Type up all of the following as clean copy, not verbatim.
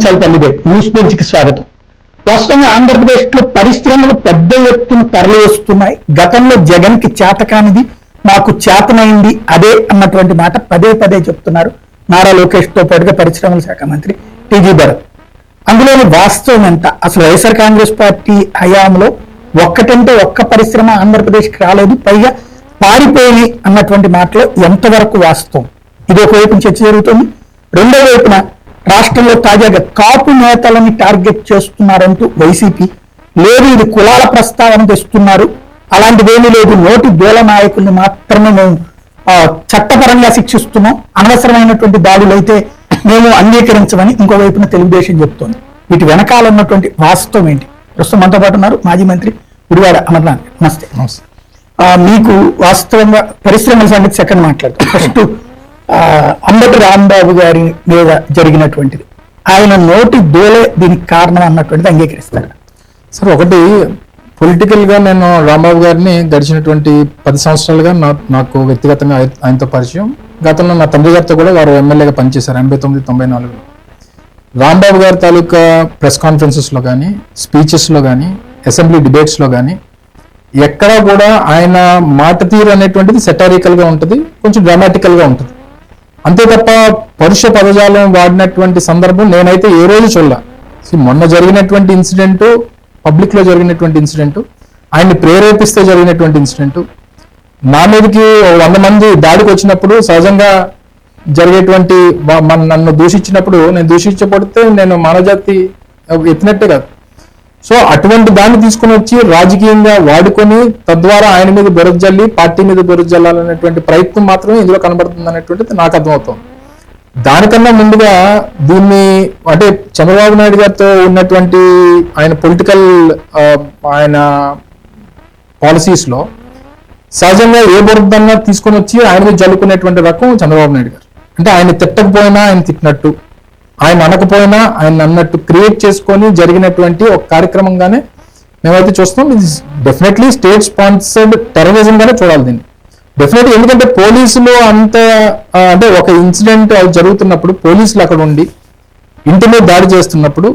అంశాలు తల్లిదే న్యూస్ బెంచ్కి స్వాగతం. వాస్తవంగా ఆంధ్రప్రదేశ్ లో పరిశ్రమలు పెద్ద ఎత్తున తరలి వస్తున్నాయి. గతంలో జగన్ కి చేతకానిది మాకు చేతనైంది అదే అన్నటువంటి మాట పదే పదే చెప్తున్నారు నారా లోకేష్ తో పాటుగా పరిశ్రమల శాఖ మంత్రి టీజీ భరత్. అందులోని వాస్తవం ఎంత? అసలు వైఎస్ఆర్ కాంగ్రెస్ పార్టీ హయాంలో ఒక్కటంటే ఒక్క పరిశ్రమ ఆంధ్రప్రదేశ్కి రాలేదు, పైగా పారిపోయి అన్నటువంటి మాటలో ఎంతవరకు వాస్తవం? ఇది ఒకవైపు చర్చ జరుగుతుంది. రెండో వైపున రాష్ట్రంలో తాజాగా కాపు నేతలని టార్గెట్ చేస్తున్నారంటూ వైసీపీ లేదు, ఇది కులాల ప్రస్తావన తెస్తున్నారు, అలాంటిదేమీ లేదు, నోటి దూల నాయకుల్ని మాత్రమే మేము చట్టపరంగా శిక్షిస్తున్నాం, అనవసరమైనటువంటి దాడులు అయితే మేము అంగీకరించమని ఇంకోవైపున తెలుగుదేశం చెప్తోంది. వీటి వెనకాల ఉన్నటువంటి వాస్తవం ఏంటి? ప్రస్తుతం మనతో పాటు ఉన్నారు మాజీ మంత్రి గుడివాడ అమర్నాథ్. నమస్తే. మీకు వాస్తవంగా పరిశ్రమల సంగతి సెకండ్ మాట్లాడతాం. ఫస్ట్ అంబటి రాంబాబు గారి మీద జరిగినటువంటిది, ఆయన నోటి దోలే దీనికి కారణం అన్నటువంటిది అంగీకరిస్తారు సార్? ఒకటి, పొలిటికల్ గా నేను రాంబాబు గారిని గడిచినటువంటి 10 సంవత్సరాలుగా నాకు వ్యక్తిగతంగా ఆయనతో పరిచయం. గతంలో నా తండ్రి గారితో కూడా వారు ఎమ్మెల్యేగా పనిచేశారు 89-94. రాంబాబు గారి తాలూకా ప్రెస్ కాన్ఫరెన్సెస్లో కానీ, స్పీచెస్లో కానీ, అసెంబ్లీ డిబేట్స్లో కానీ ఎక్కడా కూడా ఆయన మాట తీరు అనేటువంటిది సెటారికల్గా ఉంటుంది, కొంచెం డ్రామాటికల్గా ఉంటుంది. అంతే తప్ప పరుష పదజాలం వాడినటువంటి సందర్భం నేనైతే ఏ రోజు చూడలే. మొన్న జరిగినటువంటి ఇన్సిడెంట్, పబ్లిక్లో జరిగినటువంటి ఇన్సిడెంట్, ఆయన్ని ప్రేరేపిస్తే జరిగినటువంటి ఇన్సిడెంట్, నా మీదకి 100 మంది దాడికి వచ్చినప్పుడు సహజంగా జరిగేటువంటి నన్ను దూషించినప్పుడు నేను దూషించబడితే నేను మానవజాతి ఎత్తినట్టే కాదు. సో అటువంటి దాన్ని తీసుకుని వచ్చి రాజకీయంగా వాడుకొని తద్వారా ఆయన మీద బురద జల్లి పార్టీ మీద బురద జల్లాలనేటువంటి ప్రయత్నం మాత్రమే ఇందులో కనబడుతుంది అనేటువంటిది నాకు అర్థమవుతుంది. దానికన్నా ముందుగా దీన్ని అంటే చంద్రబాబు నాయుడు గారితో ఉన్నటువంటి ఆయన పొలిటికల్ ఆయన పాలసీస్లో సహజంగా ఏ బురదన్నా తీసుకొని వచ్చి ఆయన మీద జల్లుకునేటువంటి రకం చంద్రబాబు నాయుడు గారు. అంటే ఆయన తిట్టకపోయినా ఆయన తిట్టినట్టు, ఆయన అనకపోయినా ఆయన అన్నట్టు క్రియేట్ చేసుకొని జరిగినటువంటి ఒక కార్యక్రమంగానే మేమైతే చూస్తాం. ఇది డెఫినెట్లీ స్టేట్ స్పాన్సర్డ్ టెర్రరిజం గానే చూడాలి దీన్ని డెఫినెట్లీ. ఎందుకంటే పోలీసులు అంత అంటే ఒక ఇన్సిడెంట్ జరుగుతున్నప్పుడు పోలీసులు అక్కడ ఉండి ఇంటి మీద దాడి చేస్తున్నప్పుడు,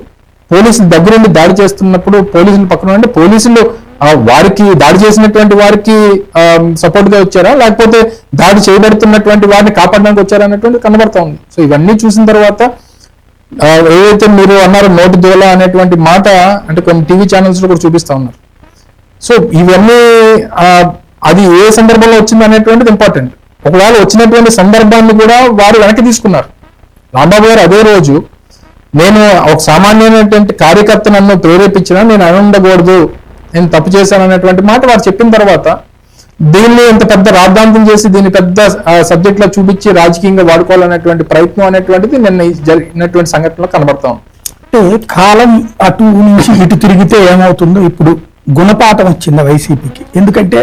పోలీసులు దగ్గరుండి దాడి చేస్తున్నప్పుడు పోలీసులు పక్కన ఉండి పోలీసులు వారికి దాడి చేసినటువంటి వారికి సపోర్ట్ గా వచ్చారా, లేకపోతే దాడి చేయబడుతున్నటువంటి వారిని కాపాడడానికి వచ్చారా అన్నటువంటి కనబడతా ఉంది. సో ఇవన్నీ చూసిన తర్వాత ఏదైతే మీరు అన్నారు నోటి దోల అనేటువంటి మాట, అంటే కొన్ని టీవీ ఛానల్స్ లో కూడా చూపిస్తా ఉన్నారు. సో ఇవన్నీ అది ఏ సందర్భంలో వచ్చింది అనేటువంటిది ఇంపార్టెంట్. ఒకవేళ వచ్చినటువంటి సందర్భాన్ని కూడా వారు వెనక్కి తీసుకున్నారు. రాంబాబు గారు అదే రోజు నేను ఒక సామాన్యమైనటువంటి కార్యకర్త నన్ను ప్రేరేపించినా నేను అని ఉండకూడదు, నేను తప్పు చేశాను అనేటువంటి మాట వారు చెప్పిన తర్వాత దీన్ని ఇంత పెద్ద రాద్ధాంతం చేసి దీన్ని పెద్ద సబ్జెక్ట్ లో చూపించి రాజకీయంగా వాడుకోవాలనేటువంటి ప్రయత్నం అనేటువంటిది నిన్న జరిగినటువంటి సంఘటనలో కనబడతాం. అంటే కాలం అటు నుంచి ఇటు తిరిగితే ఏమవుతుందో ఇప్పుడు గుణపాఠం వచ్చింది వైసీపీకి. ఎందుకంటే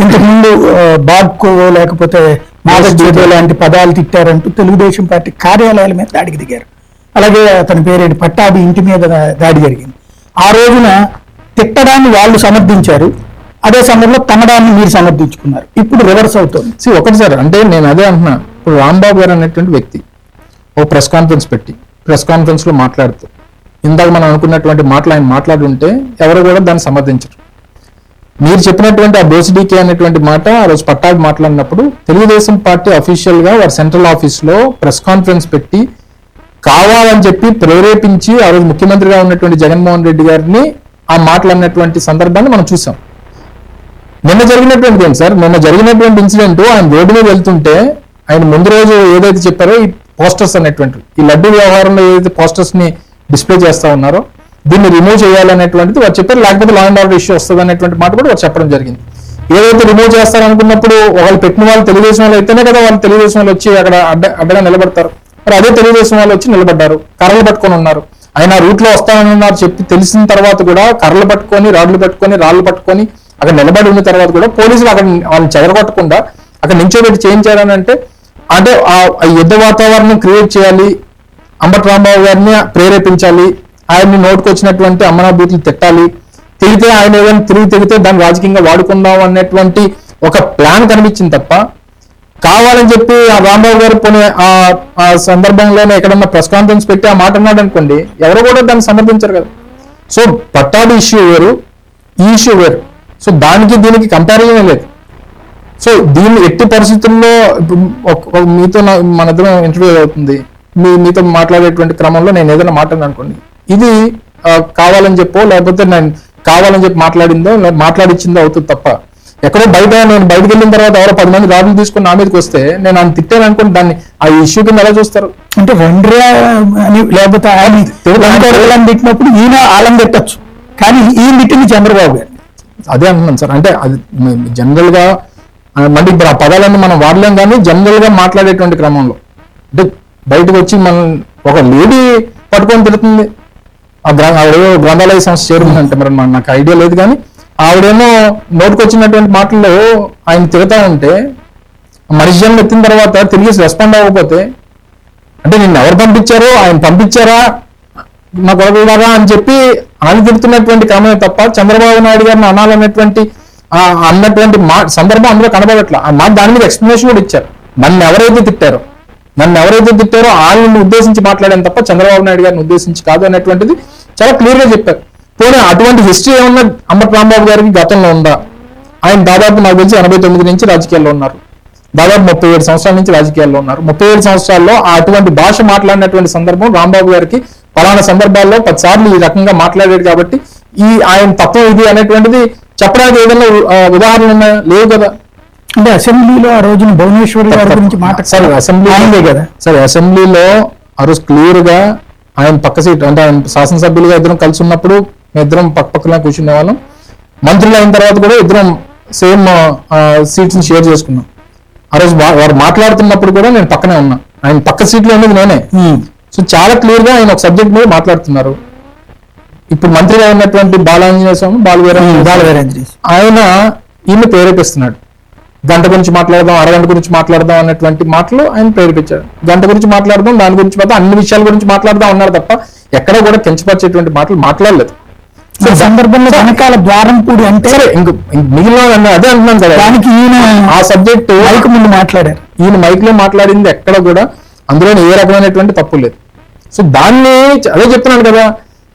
ఇంతకుముందు బాగ్కో లేకపోతే మాదజ్జేదో లాంటి పదాలు తిట్టారంటూ తెలుగుదేశం పార్టీ కార్యాలయాల మీద దాడికి దిగారు. అలాగే అతని పేరేంటి పట్టాభి ఇంటి మీద దాడి జరిగింది. ఆ రోజున తిట్టడాన్ని వాళ్ళు సమర్థించారు, అదే సమయంలో తనడాన్ని మీరు సమర్థించుకున్నారు. ఇప్పుడు రివర్స్ అవుతుంది. ఒకటి సార్, అంటే నేను అదే అంటున్నా, ఇప్పుడు రాంబాబు గారు అనేటువంటి వ్యక్తి ఓ ప్రెస్ కాన్ఫరెన్స్ పెట్టి ప్రెస్ కాన్ఫరెన్స్ లో మాట్లాడుతూ ఇందాక మనం అనుకున్నటువంటి మాటలు ఆయన మాట్లాడుంటే ఎవరు కూడా దాన్ని సమర్థించరు. మీరు చెప్పినటువంటి ఆ బోసిడీకే అనేటువంటి మాట ఆ రోజు పట్టాభి మాట్లాడినప్పుడు తెలుగుదేశం పార్టీ అఫీషియల్ గా వారి సెంట్రల్ ఆఫీస్ లో ప్రెస్ కాన్ఫరెన్స్ పెట్టి కావాలని చెప్పి ప్రేరేపించి ఆ రోజు ముఖ్యమంత్రిగా ఉన్నటువంటి జగన్మోహన్ రెడ్డి గారిని ఆ మాట్లాడినటువంటి సందర్భాన్ని మనం చూసాం. నిన్న జరిగినటువంటి ఏంటి సార్, నిన్న జరిగినటువంటి ఇన్సిడెంట్ ఆయన రోడ్డు మీద వెళ్తుంటే ఆయన ముందు రోజు ఏదైతే చెప్పారో ఈ పోస్టర్స్ అనేటువంటి ఈ లడ్డు వ్యవహారంలో ఏదైతే పోస్టర్స్ ని డిస్ప్లే చేస్తా ఉన్నారో దీన్ని రిమూవ్ చేయాలనేటువంటిది వారు చెప్పారు, లేకపోతే లా అండ్ ఆర్డర్ ఇష్యూ వస్తుంది అనేటువంటి మాట కూడా వారు చెప్పడం జరిగింది. ఏదైతే రిమూవ్ చేస్తారనుకున్నప్పుడు వాళ్ళు పెట్టిన వాళ్ళు తెలుగుదేశం వాళ్ళు అయితేనే కదా వాళ్ళు తెలుగుదేశం వాళ్ళు వచ్చి అక్కడ అడ్డగా నిలబడతారు. మరి అదే తెలుగుదేశం వాళ్ళు వచ్చి నిలబడ్డారు, కర్రలు పట్టుకొని ఉన్నారు. ఆయన రూట్ లో వస్తానన్నారు చెప్పి తెలిసిన తర్వాత కూడా కర్రలు పట్టుకొని రాళ్ళు పట్టుకొని అక్కడ నిలబడి ఉన్న తర్వాత కూడా పోలీసులు అక్కడ వాళ్ళని చెదరగొట్టకుండా అక్కడ నించోబెట్టి చేయించారని అంటే ఆ యుద్ధ వాతావరణం క్రియేట్ చేయాలి, అంబటి రాంబాబు గారిని ప్రేరేపించాలి, ఆయన్ని నోటుకొచ్చినటువంటి అమ్మనా బూతులు తిట్టాలి, తిరిగితే ఆయన ఏదైనా తిరిగితే దాన్ని రాజకీయంగా వాడుకుందాం అనేటువంటి ఒక ప్లాన్ కనిపించింది తప్ప కావాలని చెప్పి ఆ రాంబాబు గారు పోనీ ఆ సందర్భంలోనే ఎక్కడన్నా ప్రెస్ కాన్ఫరెన్స్ పెట్టి ఆ మాట అన్నాడు అనుకోండి, ఎవరు కూడా దాన్ని సమర్థించారు కదా. సో పట్టాడు ఇష్యూ వేరు, ఈ ఇష్యూ వేరు. సో దానికి దీనికి కంపారిజన్ లేదు. సో దీన్ని ఎట్టి పరిస్థితుల్లో మీతో మన ఇద్దరం ఇంటర్వ్యూ అవుతుంది, మీతో మాట్లాడేటువంటి క్రమంలో నేను ఏదైనా మాట్లాడాను అనుకోండి, ఇది కావాలని చెప్పో లేకపోతే నేను కావాలని చెప్పి మాట్లాడిచ్చిందో అవుతుంది తప్ప, ఎక్కడో నేను బయటకు వెళ్ళిన తర్వాత ఎవరో 10 మంది రాబులు తీసుకుని నా మీదకి వస్తే నేను ఆయన తిట్టాను అనుకోండి, దాన్ని ఆ ఇష్యూ కింద ఎలా చూస్తారు? అంటే అని లేకపోతే ఆయన తిట్టినప్పుడు ఈయన ఆలం పెట్టచ్చు, కానీ ఈయన తిట్టింది చంద్రబాబు గారు. అదే అంటున్నాను సార్. అంటే అది జనరల్ గా మళ్ళీ ఇప్పుడు ఆ పదాలన్నీ మనం వాడలేం, కానీ జనరల్ గా మాట్లాడేటువంటి క్రమంలో అంటే బయటకు వచ్చి మనం ఒక లేడీ పట్టుకొని తిడుతుంది, ఆవిడ గ్రంథాలయ సంస్థ చేరుందంటే మరి నాకు ఐడియా లేదు, కానీ ఆవిడేమో నోటుకొచ్చినటువంటి మాటల్లో ఆయన తిరుగుతా ఉంటే మనిషి జన్మ ఎత్తిన తర్వాత తిరిగి రెస్పాండ్ అవ్వకపోతే, అంటే నిన్ను ఎవరు పంపించారో ఆయన పంపించారా నా గొడవలాగా అని చెప్పి ఆయన తిడుతున్నటువంటి క్రమమే తప్ప చంద్రబాబు నాయుడు గారిని అనాలన్నటువంటి సందర్భం అందులో కనబడట్ల. ఆ మాట దాని మీద ఎక్స్ప్లెనేషన్ కూడా ఇచ్చారు. నన్ను ఎవరైతే తిట్టారో ఆయన్ని ఉద్దేశించి మాట్లాడాను తప్ప చంద్రబాబు నాయుడు గారిని ఉద్దేశించి కాదు అనేటువంటిది చాలా క్లియర్ గా చెప్పారు. పోనీ అటువంటి హిస్టరీ ఏమన్నా అంబటి రాంబాబు గారికి గతంలో ఉందా? ఆయన దాదాపు నాకు తెలిసి 89 నుంచి రాజకీయాల్లో ఉన్నారు, దాదాపు 37 సంవత్సరాల నుంచి రాజకీయాల్లో ఉన్నారు. 37 సంవత్సరాల్లో అటువంటి భాష మాట్లాడినటువంటి సందర్భం రాంబాబు గారికి పలానా సందర్భాల్లో 10 సార్లు ఈ రకంగా మాట్లాడాడు కాబట్టి ఆయన తత్వం ఇది అనేటువంటిది చెప్పడానికి ఏదైనా ఉదాహరణలు ఉన్నాయా? లేవు కదా. అంటే అసెంబ్లీలో ఆ రోజున భువనేశ్వరి గారి గురించి అసెంబ్లీలో ఆ రోజు క్లియర్ గా ఆయన పక్క సీట్, అంటే ఆయన శాసనసభ్యులుగా ఇద్దరం కలిసి ఉన్నప్పుడు మేము ఇద్దరం పక్కన కూర్చునే వాళ్ళం. మంత్రులు అయిన తర్వాత కూడా ఇద్దరం సేమ్ సీట్స్ ని షేర్ చేసుకున్నాం. ఆ రోజు వారు మాట్లాడుతున్నప్పుడు కూడా నేను పక్కనే ఉన్నా, ఆయన పక్క సీట్లో ఉన్నది నేనే. సో చాలా క్లియర్ గా ఆయన ఒక సబ్జెక్ట్ మీద మాట్లాడుతున్నారు. ఇప్పుడు మంత్రిగా ఉన్నటువంటి బాలాంజనేయ స్వామి బాలవీరాంజనేయ ఆయన ఈయన ప్రేరేపిస్తున్నాడు. గంట గురించి మాట్లాడదాం, అరగంట గురించి మాట్లాడదాం అనేటువంటి మాటలు ఆయన ప్రేరేపించాడు. గంట గురించి మాట్లాడదాం, దాని గురించి అన్ని విషయాల గురించి మాట్లాడదాం అన్నారు తప్ప ఎక్కడ కూడా కించపరిచేటువంటి మాటలు మాట్లాడలేదు. సందర్భంలో వెనకాల ద్వారంపూడి అంటే మిగిలిన అదే అంటున్నాను కదా, దానికి ఈయన ఆ సబ్జెక్ట్ మైక్ ముందు మాట్లాడారు. ఈయన మైక్ లో మాట్లాడింది ఎక్కడ కూడా అందులో ఏ రకమైనటువంటి తప్పు లేదు. సో దాన్ని అదే చెప్తున్నాను కదా,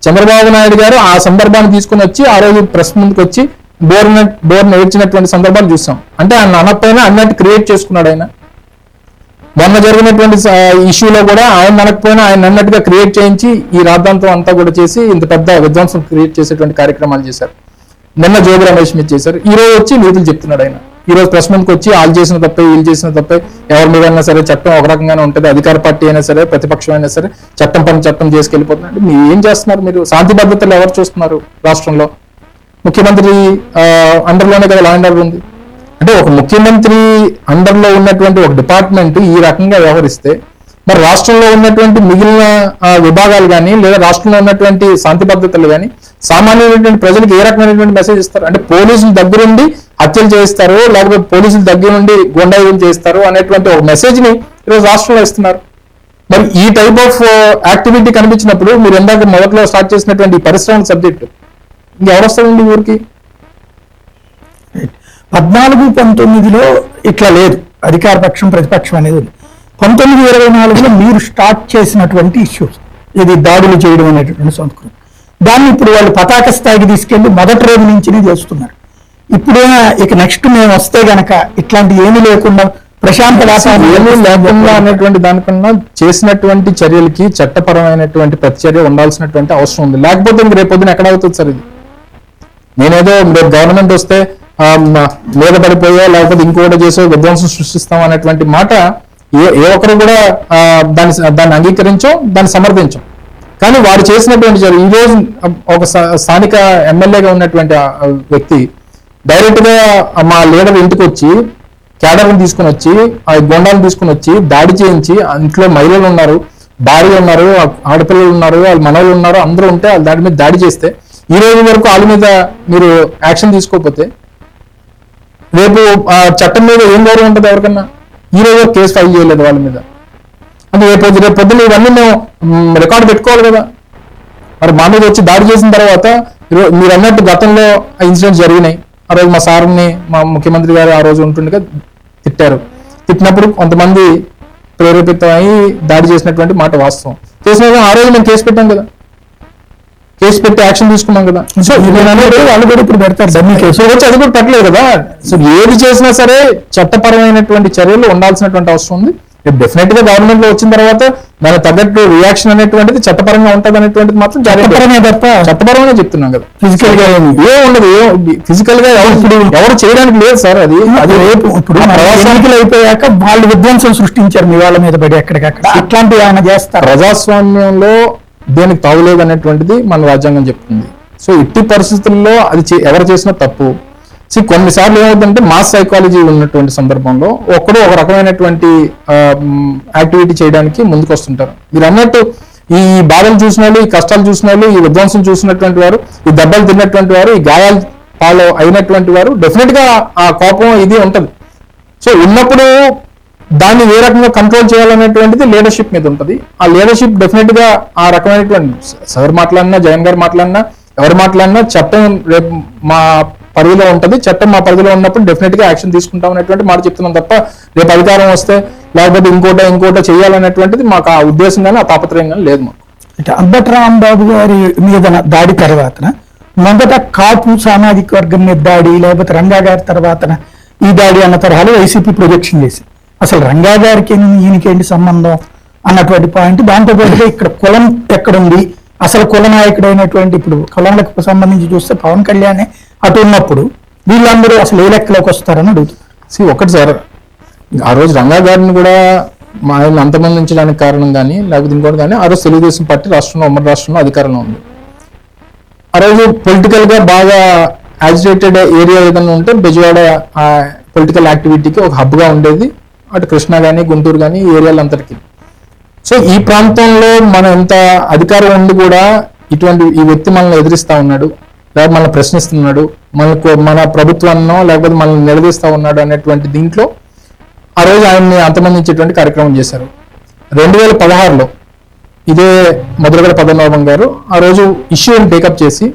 చంద్రబాబు నాయుడు గారు ఆ సందర్భాన్ని తీసుకుని వచ్చి ఆ రోజు ప్రెస్ ముందుకు వచ్చి డోర్ నేర్చినటువంటి సందర్భాలు చూసాం. అంటే ఆయన అనకపోయినా అన్నట్టు క్రియేట్ చేసుకున్నాడు. ఆయన మొన్న జరిగినటువంటి ఇష్యూలో కూడా ఆయన అనకపోయినా ఆయన అన్నట్టుగా క్రియేట్ చేయించి ఈ రాద్ధాంతం అంతా కూడా చేసి ఇంత పెద్ద విధ్వంసం క్రియేట్ చేసేటువంటి కార్యక్రమాలు చేశారు. నిన్న జోగి రమేష్ మీద చేశారు, ఈ రోజు వచ్చి నీతులు చెప్తున్నాడు. ఆయన ఈ రోజు ప్రెస్ ముందుకు వచ్చి వాళ్ళు చేసిన తప్పే వీళ్ళు చేసిన తప్పే, ఎవరి మీద అయినా సరే చట్టం ఒక రకంగానే ఉంటుంది, అధికార పార్టీ అయినా సరే ప్రతిపక్షం అయినా సరే చట్టం పని చట్టం చేసుకెళ్ళిపోతున్నారు. మీరు ఏం చేస్తున్నారు? మీరు శాంతి భద్రతలు ఎవరు చూస్తున్నారు? రాష్ట్రంలో ముఖ్యమంత్రి అండర్లోనే కదా లా అండ్ ఆర్డర్ ఉంది. అంటే ఒక ముఖ్యమంత్రి అండర్లో ఉన్నటువంటి ఒక డిపార్ట్మెంట్ ఈ రకంగా వ్యవహరిస్తే మరి రాష్ట్రంలో ఉన్నటువంటి మిగిలిన విభాగాలు కానీ లేదా రాష్ట్రంలో ఉన్నటువంటి శాంతి భద్రతలు కానీ సామాన్యమైనటువంటి ప్రజలకు ఏ రకమైనటువంటి మెసేజ్ ఇస్తారు? అంటే పోలీసుల దగ్గరుండి హత్యలు చేయిస్తారు, లేకపోతే పోలీసుల దగ్గర నుండి గుండాయిజం చేస్తారు అనేటువంటి ఒక మెసేజ్ ని ఈరోజు రాష్ట్రంలో ఇస్తున్నారు. మరి ఈ టైప్ ఆఫ్ యాక్టివిటీ కనిపించినప్పుడు మీరు ఎందాక మొదట్లో స్టార్ట్ చేసినటువంటి పరిశ్రమ సబ్జెక్టు ఇంకెవరొస్తారండి ఊరికి? 14-19లో ఇట్లా లేదు, అధికార పక్షం ప్రతిపక్షం అనేది. 19-24లో మీరు స్టార్ట్ చేసినటువంటి ఇష్యూస్, ఇది దాడులు చేయడం అనేటటువంటి సంస్కృతి, దాన్ని ఇప్పుడు వాళ్ళు పతాక స్థాయికి తీసుకెళ్లి మొదటి రోజు నుంచినే చేస్తున్నారు. ఇప్పుడైనా ఇక నెక్స్ట్ మేము వస్తే గనక ఇట్లాంటి ఏమీ లేకుండా ప్రశాంత వాతావరణం లేకుండా అనేటువంటి దానికన్నా చేసినటువంటి చర్యలకి చట్టపరమైనటువంటి ప్రతిచర్య ఉండాల్సినటువంటి అవసరం ఉంది. లేకపోతే ఇంక రేపొద్దున ఎక్కడ అవుతుంది సార్ ఇది? నేనేదో రేపు గవర్నమెంట్ వస్తే మీద పడిపోయో లేకపోతే ఇంకోటి చేసో విధ్వంసం సృష్టిస్తాం అనేటువంటి మాట ఏ ఒక్కరు కూడా దాన్ని అంగీకరించో దాన్ని సమర్థించం. కానీ వారు చేసినటువంటి ఈ రోజు ఒక స్థానిక ఎమ్మెల్యేగా ఉన్నటువంటి వ్యక్తి డైరెక్ట్ గా మా లీడర్ ఇంటికి వచ్చి క్యాడర్ని తీసుకుని వచ్చి ఆ గొండాలను తీసుకుని వచ్చి దాడి చేయించి, ఇంట్లో మహిళలు ఉన్నారు, భార్యలు ఉన్నారు, ఆడపిల్లలు ఉన్నారు, వాళ్ళ మనవలు ఉన్నారు, అందరూ ఉంటే వాళ్ళ దాడి మీద దాడి చేస్తే ఈ రోజు వరకు వాళ్ళ మీద మీరు యాక్షన్ తీసుకోకపోతే రేపు చట్టం మీద ఏం గౌరవం ఉంటుంది ఎవరికన్నా? ఈ రోజు కేసు ఫైల్ చేయలేదు వాళ్ళ మీద అంటే రేపు పొద్దున్న ఇవన్నీ మేము రికార్డు పెట్టుకోవాలి కదా. మరి మా మీద వచ్చి దాడి చేసిన తర్వాత మీరు అన్నట్టు గతంలో ఇన్సిడెంట్స్ జరిగినాయి. ఆ రోజు మా సార్ని మా ముఖ్యమంత్రి గారు ఆ రోజు ఉంటుండగా తిట్టారు. తిట్టినప్పుడు కొంతమంది ప్రేరేపితమై దాడి చేసినటువంటి మాట వాస్తవం. చేసిన ఆ రోజు మేము కేసు పెట్టాం కదా, కేసు పెట్టి యాక్షన్ తీసుకున్నాం కదా. సో నేను అనేది వాళ్ళు కూడా ఇప్పుడు పెడతారు డమ్మీ కేసు వచ్చి, అది కూడా పెట్టలేదు కదా. సో ఏది చేసినా సరే చట్టపరమైనటువంటి చర్యలు ఉండాల్సినటువంటి అవసరం ఉంది. డెఫినెట్ గా గవర్నమెంట్ లో వచ్చిన తర్వాత దాని తగ్గట్టు రియాక్షన్ అనేటువంటిది చట్టపరంగా ఉంటది అనేటువంటిది మాత్రం చట్టపరమే తప్ప చట్టపరమే చెప్తున్నాం కదా. ఫిజికల్ గా ఏం ఉండదు, ఫిజికల్ గా ఎవరు చేయడానికి లేదు సార్. అది ఇప్పుడు ఎన్నికలు అయిపోయాక వాళ్ళు విధ్వంసం సృష్టించారు మీ వాళ్ళ మీద పడి ఎక్కడికక్కడ, అట్లాంటివి ఆయన చేస్తారు. ప్రజాస్వామ్యంలో దేనికి తావులేదు అనేటువంటిది మన రాజ్యాంగం చెప్తుంది. సో ఇట్టి పరిస్థితుల్లో అది ఎవరు చేసినా తప్పు. కొన్నిసార్లు ఏమవుతుందంటే మాస్ సైకాలజీ ఉన్నటువంటి సందర్భంలో ఒక్కడు ఒక రకమైనటువంటి యాక్టివిటీ చేయడానికి ముందుకు వస్తుంటారు. మీరు అన్నట్టు ఈ బాధలు చూసిన వాళ్ళు, ఈ కష్టాలు చూసిన వాళ్ళు, ఈ విధ్వంసం చూసినటువంటి వారు, ఈ దెబ్బలు తిన్నటువంటి వారు, ఈ గాయాలు పాలు అయినటువంటి వారు డెఫినెట్ గా ఆ కోపం ఇది ఉంటది. సో ఉన్నప్పుడు దాన్ని ఏ రకంగా కంట్రోల్ చేయాలనేటువంటిది లీడర్షిప్ మీద ఉంటుంది. ఆ లీడర్షిప్ డెఫినెట్ గా ఆ రకమైనటువంటి సార్ మాట్లాడినా, జగన్ గారు మాట్లాడినా, ఎవరు మాట్లాడినా చట్టం రేపు మా పరిధిలో ఉంటుంది. చట్టం మా పరిధిలో ఉన్నప్పుడు డెఫినెట్ గా యాక్షన్ తీసుకుంటాం అనేటువంటి మాట చెప్తున్నాం తప్ప రేపు అధికారం వస్తే లేకపోతే ఇంకోట చేయాలనేటువంటిది మాకు ఆ ఉద్దేశం కానీ ఆ తాపత్రయం కానీ లేదు మాకు. అంబటి రాంబాబు గారి మీద దాడి తర్వాత మొదట కాపు సామాజిక వర్గం మీద దాడి, లేకపోతే రంగా గారి తర్వాత ఈ దాడి అన్న తరహాలో వైసీపీ ప్రొజెక్షన్ చేసి అసలు రంగా గారికి ఈయనకేంటి సంబంధం అన్నటువంటి పాయింట్. దాంతో పాటుగా ఇక్కడ కులం ఎక్కడుంది, అసలు కుల నాయకుడు అయినటువంటి ఇప్పుడు కులాలకు సంబంధించి చూస్తే పవన్ కళ్యాణ్ అటు ఉన్నప్పుడు వీళ్ళందరూ అసలు ఏ లెక్కలోకి వస్తారని అడుగుతున్నారు. ఒకటి సార్, ఆ రోజు రంగా గారిని కూడా ఆయన అంతమందించడానికి కారణం కానీ లేకపోతే ఇంకోటి కానీ, ఆ రోజు తెలుగుదేశం పార్టీ రాష్ట్రంలో, ఉమ్మడి రాష్ట్రంలో అధికారంలో ఉంది. ఆ రోజు పొలిటికల్ గా బాగా యాజిటేటెడ్ ఏరియా ఏదైనా ఉంటే బెజవాడ పొలిటికల్ యాక్టివిటీకి ఒక హబ్ గా ఉండేది. అటు కృష్ణా కానీ, గుంటూరు కానీ ఈ ఏరియాలంతటికీ. సో ఈ ప్రాంతంలో మనం ఎంత అధికారం ఉండి కూడా ఇటువంటి ఈ వ్యక్తి మనల్ని ఎదిరిస్తా ఉన్నాడు, లేకపోతే మనల్ని ప్రశ్నిస్తున్నాడు, మన ప్రభుత్వాన్నో లేకపోతే మనల్ని నిలదీస్తా ఉన్నాడు అనేటువంటి దీంట్లో ఆ రోజు ఆయన్ని అంతమందించేటువంటి కార్యక్రమం చేశారు. 2016లో ఇదే ముద్రగడ పద్మనాభం గారు ఆ రోజు ఇష్యూని టేకప్ చేసి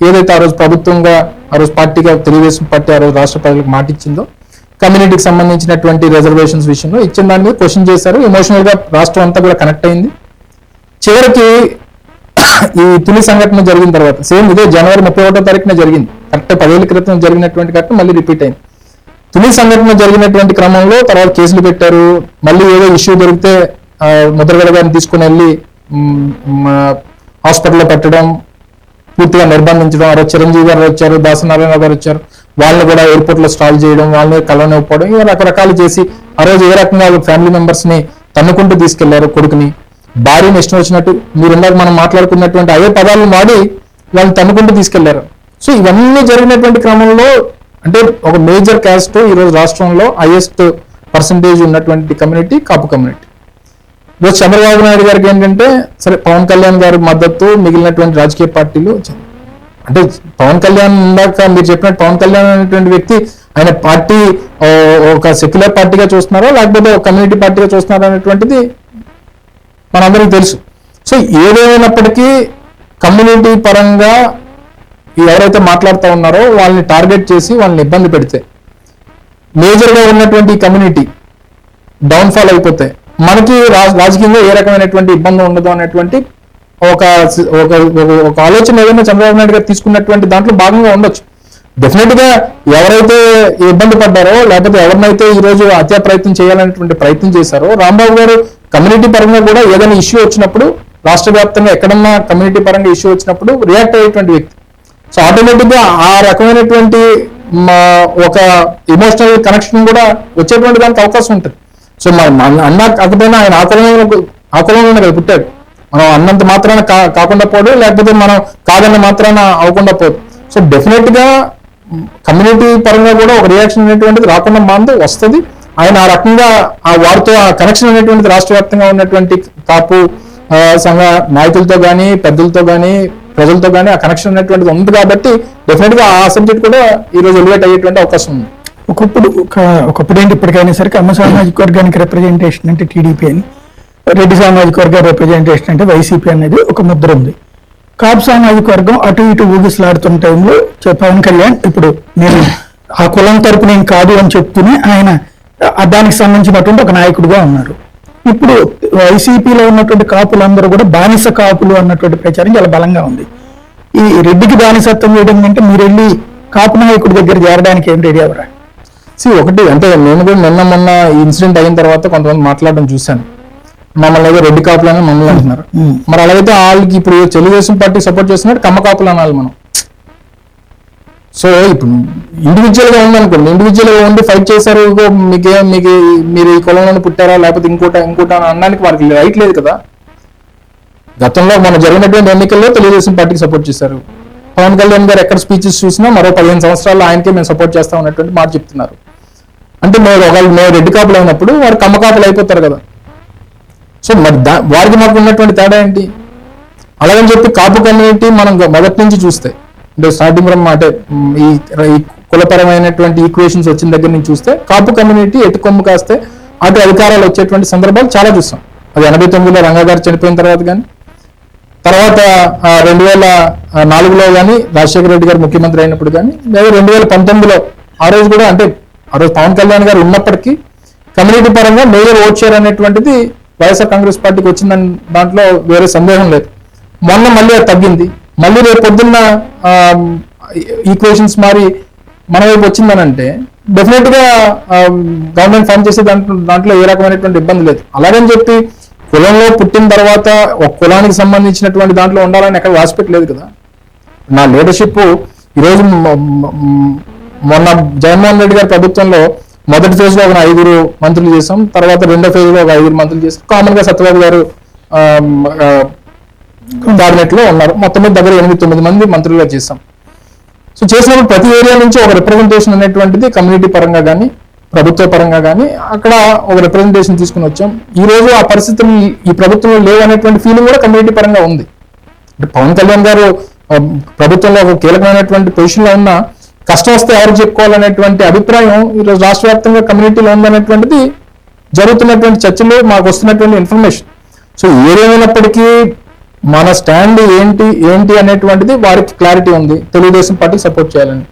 ఏదైతే ఆ రోజు ప్రభుత్వంగా, ఆ రోజు పార్టీగా తెలుగుదేశం పార్టీ ఆ రోజు రాష్ట్ర ప్రజలకు మాట ఇచ్చిందో కమ్యూనిటీకి సంబంధించినటువంటి రిజర్వేషన్స్ విషయంలో ఇచ్చిన దాని మీద క్వశ్చన్ చేశారు. ఎమోషనల్ గా రాష్ట్రం అంతా కూడా కనెక్ట్ అయింది. చివరికి ఈ తుని సంఘటన జరిగిన తర్వాత సేమ్ ఇదే జనవరి 31వ తారీఖున జరిగింది, కరెక్ట్ 10 ఏళ్ల క్రితం జరిగినటువంటి ఘటన మళ్ళీ రిపీట్ అయింది. తుని సంఘటన జరిగినటువంటి క్రమంలో తర్వాత కేసులు పెట్టారు. మళ్ళీ ఏదో ఇష్యూ దొరికితే ముద్రగడ గారిని తీసుకుని వెళ్ళి హాస్పిటల్లో పెట్టడం, పూర్తిగా నిర్బంధించడం. ఆ రోజు చిరంజీవి గారు వచ్చారు, దాసనారాయణ గారు వచ్చారు, వాళ్ళని కూడా ఎయిర్పోర్ట్ లో స్టాల్ చేయడం, వాళ్ళని కలవనివ్వడం, ఇవి రకరకాలు చేసి ఆ రోజు ఏ రకంగా ఫ్యామిలీ మెంబర్స్ ని తన్నుకుంటూ తీసుకెళ్లారు. కొడుకుని, భార్యని ఇష్టం వచ్చినట్టు మీరు ఇందాక మనం మాట్లాడుకున్నటువంటి అదే పదాలను వాడి వాళ్ళని తన్నుకుంటూ తీసుకెళ్లారు. సో ఇవన్నీ జరిగినటువంటి క్రమంలో అంటే ఒక మేజర్ క్యాస్ట్ ఈ రోజు రాష్ట్రంలో హైయెస్ట్ పర్సంటేజ్ ఉన్నటువంటి కమ్యూనిటీ కాపు కమ్యూనిటీ. ఈరోజు చంద్రబాబు నాయుడు గారికి ఏంటంటే సరే పవన్ కళ్యాణ్ గారి మద్దతు మిగిలినటువంటి రాజకీయ పార్టీలు, అంటే పవన్ కళ్యాణ్ ఇందాక మీరు చెప్పినట్టు పవన్ కళ్యాణ్ అనేటువంటి వ్యక్తి ఆయన పార్టీ ఒక సెక్యులర్ పార్టీగా చూస్తున్నారో లేకపోతే ఒక కమ్యూనిటీ పార్టీగా చూస్తున్నారో అనేటువంటిది మనందరికీ తెలుసు. సో ఏదేమైనప్పటికీ కమ్యూనిటీ పరంగా ఎవరైతే మాట్లాడుతూ ఉన్నారో వాళ్ళని టార్గెట్ చేసి వాళ్ళని ఇబ్బంది పెడితే మేజర్గా ఉన్నటువంటి కమ్యూనిటీ డౌన్ఫాల్ అయిపోతే మనకి రాజకీయంగా ఏ రకమైనటువంటి ఇబ్బంది ఉండదు అనేటువంటి ఒక ఆలోచన ఏదైనా చంద్రబాబు నాయుడు గారు తీసుకున్నటువంటి దాంట్లో భాగంగా ఉండొచ్చు. డెఫినెట్ గా ఎవరైతే ఇబ్బంది పడ్డారో లేకపోతే ఎవరినైతే ఈ రోజు హత్యా ప్రయత్నం చేయాలనేటువంటి ప్రయత్నం చేశారో, రాంబాబు గారు కమ్యూనిటీ పరంగా కూడా ఏదైనా ఇష్యూ వచ్చినప్పుడు రాష్ట్ర వ్యాప్తంగా ఎక్కడన్నా కమ్యూనిటీ పరంగా ఇష్యూ వచ్చినప్పుడు రియాక్ట్ అయ్యేటువంటి వ్యక్తి. సో ఆటోమేటిక్ గా ఆ రకమైనటువంటి ఒక ఎమోషనల్ కనెక్షన్ కూడా వచ్చేటువంటి దానికి అవకాశం ఉంటుంది. సో అన్న కాకపోయినా ఆయన ఆకులంలోనే కదా పుట్టాడు. మనం అన్నంత మాత్రాన కాకుండా పోదు, లేకపోతే మనం కాదన్న మాత్రాన అవ్వకుండా పోదు. సో డెఫినెట్ గా కమ్యూనిటీ పరంగా కూడా ఒక రియాక్షన్ అనేటువంటిది రాకుండా మాందో వస్తుంది. ఆయన ఆ రకంగా వారితో ఆ కనెక్షన్ అనేటువంటిది రాష్ట్ర వ్యాప్తంగా ఉన్నటువంటి కాపు సంఘ నాయకులతో కానీ, పెద్దలతో కానీ, ప్రజలతో కానీ ఆ కనెక్షన్ అనేటువంటిది ఉంది కాబట్టి డెఫినెట్ గా ఆ సబ్జెక్ట్ కూడా ఈ రోజు ఎలివేట్ అయ్యేటువంటి అవకాశం ఉంది. ఒకప్పుడు ఏంటి ఇప్పటికైనా సరే కమ్మ సామాజిక వర్గానికి రిప్రజెంటేషన్ అంటే టీడీపీ అని, రెడ్డి సామాజిక వర్గ రిప్రజెంటేషన్ అంటే వైసీపీ అనేది ఒక ముద్ర ఉంది. కాపు సామాజిక వర్గం అటు ఇటు ఊగిసలాడుతున్న టైంలో పవన్ కళ్యాణ్ ఇప్పుడు నేను ఆ కులం తరపు నేను కాదు అని చెప్తూనే ఆయన దానికి సంబంధించినటువంటి ఒక నాయకుడిగా ఉన్నారు. ఇప్పుడు వైసీపీలో ఉన్నటువంటి కాపులందరూ కూడా బానిస కాపులు అన్నటువంటి ప్రచారం చాలా బలంగా ఉంది. ఈ రెడ్డికి బానిసత్వం చేయడం అంటే మీరు వెళ్ళి కాపు నాయకుడి దగ్గర చేరడానికి ఏం రెడీ అవరా? ఒకటి అంటే నేను కూడా మొన్న ఈ ఇన్సిడెంట్ అయిన తర్వాత కొంతమంది మాట్లాడడం చూశాను. మమ్మల్ని ఏదో రెడ్డి కాపులు అని మమ్మల్ని అంటున్నారు. మరి అలాగైతే వాళ్ళకి ఇప్పుడు తెలుగుదేశం పార్టీ సపోర్ట్ చేస్తున్నట్టు కమ్మ కాపులు అనాలి మనం. సో ఇప్పుడు ఇండివిజువల్ గా ఉందనుకోండి, ఇండివిజువల్ గా ఉండి ఫైట్ చేశారు, మీకు మీరు ఈ కులంలో పుట్టారా లేకపోతే ఇంకోట అనడానికి వారికి రైట్ లేదు కదా. గతంలో మన జరిగినటువంటి ఎన్నికల్లో తెలుగుదేశం పార్టీకి సపోర్ట్ చేశారు. పవన్ కళ్యాణ్ గారు ఎక్కడ స్పీచెస్ చూసినా మరో 15 సంవత్సరాల్లో ఆయనకే మేము సపోర్ట్ చేస్తాం అన్నటువంటి మాట చెప్తున్నారు. అంటే మేము రెడ్డి కాపులు అయినప్పుడు వారు కమ్మ కాపులు అయిపోతారు కదా. సో మరి వారికి మాకు ఉన్నటువంటి తేడా ఏంటి? అలాగని చెప్పి కాపు కమ్యూనిటీ మనం మొదటి నుంచి చూస్తే అంటే స్టార్టింగ్ ఫ్రమ్ అంటే ఈ కులపరమైనటువంటి ఈక్వేషన్స్ వచ్చిన దగ్గర నుంచి చూస్తే కాపు కమ్యూనిటీ ఎటు కొమ్ము కాస్తే అటు అధికారాలు వచ్చేటువంటి సందర్భాలు చాలా చూస్తాం. అది 89లో రంగా గారు చనిపోయిన తర్వాత కానీ, తర్వాత 2004లో కానీ రాజశేఖర రెడ్డి గారు ముఖ్యమంత్రి అయినప్పుడు కానీ, లేదా 2019లో ఆ రోజు కూడా అంటే ఆ రోజు పవన్ కళ్యాణ్ గారు ఉన్నప్పటికీ కమ్యూనిటీ పరంగా మేజర్ ఓట్ షేర్ అనేటువంటిది వైఎస్ఆర్ కాంగ్రెస్ పార్టీకి వచ్చిందని దాంట్లో వేరే సందేహం లేదు. మొన్న మళ్ళీ అది తగ్గింది. మళ్ళీ రేపు పొద్దున్న ఈక్వేషన్స్ మారి మన వైపు వచ్చిందని అంటే డెఫినెట్ గా గవర్నమెంట్ ఫామ్ చేసే దాంట్లో ఏ రకమైనటువంటి ఇబ్బంది లేదు. అలాగని చెప్పి కులంలో పుట్టిన తర్వాత ఒక కులానికి సంబంధించినటువంటి దాంట్లో ఉండాలని ఎక్కడ రాసిపెట్టలేదు కదా. నా లీడర్షిప్ ఈరోజు మొన్న జగన్మోహన్ రెడ్డి గారి ప్రభుత్వంలో మొదటి ఫేజ్ లో ఒక 5 మంత్రులు చేసాం, తర్వాత రెండో ఫేజ్ లో ఒక 5 మంత్రులు చేసాం. కామన్ గా సత్యబాబు గారు క్యాబినెట్ లో ఉన్నారు. మొత్తం మీద దగ్గర 8-9 మంది మంత్రులుగా చేసాం. సో చేసినప్పుడు ప్రతి ఏరియా నుంచి ఒక రిప్రజెంటేషన్ అనేటువంటిది కమ్యూనిటీ పరంగా కానీ ప్రభుత్వ పరంగా కానీ అక్కడ ఒక రిప్రజెంటేషన్ తీసుకుని వచ్చాం. ఈ రోజు ఆ పరిస్థితులు ఈ ప్రభుత్వంలో లేవు అనేటువంటి ఫీలింగ్ కూడా కమ్యూనిటీ పరంగా ఉంది. అంటే పవన్ కళ్యాణ్ గారు ప్రభుత్వంలో ఒక కీలకమైనటువంటి పొజిషన్ లో ఉన్న కష్టం వస్తే ఎవరు చెప్పుకోవాలనేటువంటి అభిప్రాయం ఈరోజు రాష్ట్ర వ్యాప్తంగా కమ్యూనిటీలో ఉందనేటువంటిది జరుగుతున్నటువంటి చర్చలు మాకు వస్తున్నటువంటి ఇన్ఫర్మేషన్. సో ఏదేమైనప్పటికీ మన స్టాండ్ ఏంటి అనేటువంటిది వారికి క్లారిటీ ఉంది. తెలుగుదేశం పార్టీకి సపోర్ట్ చేయాలని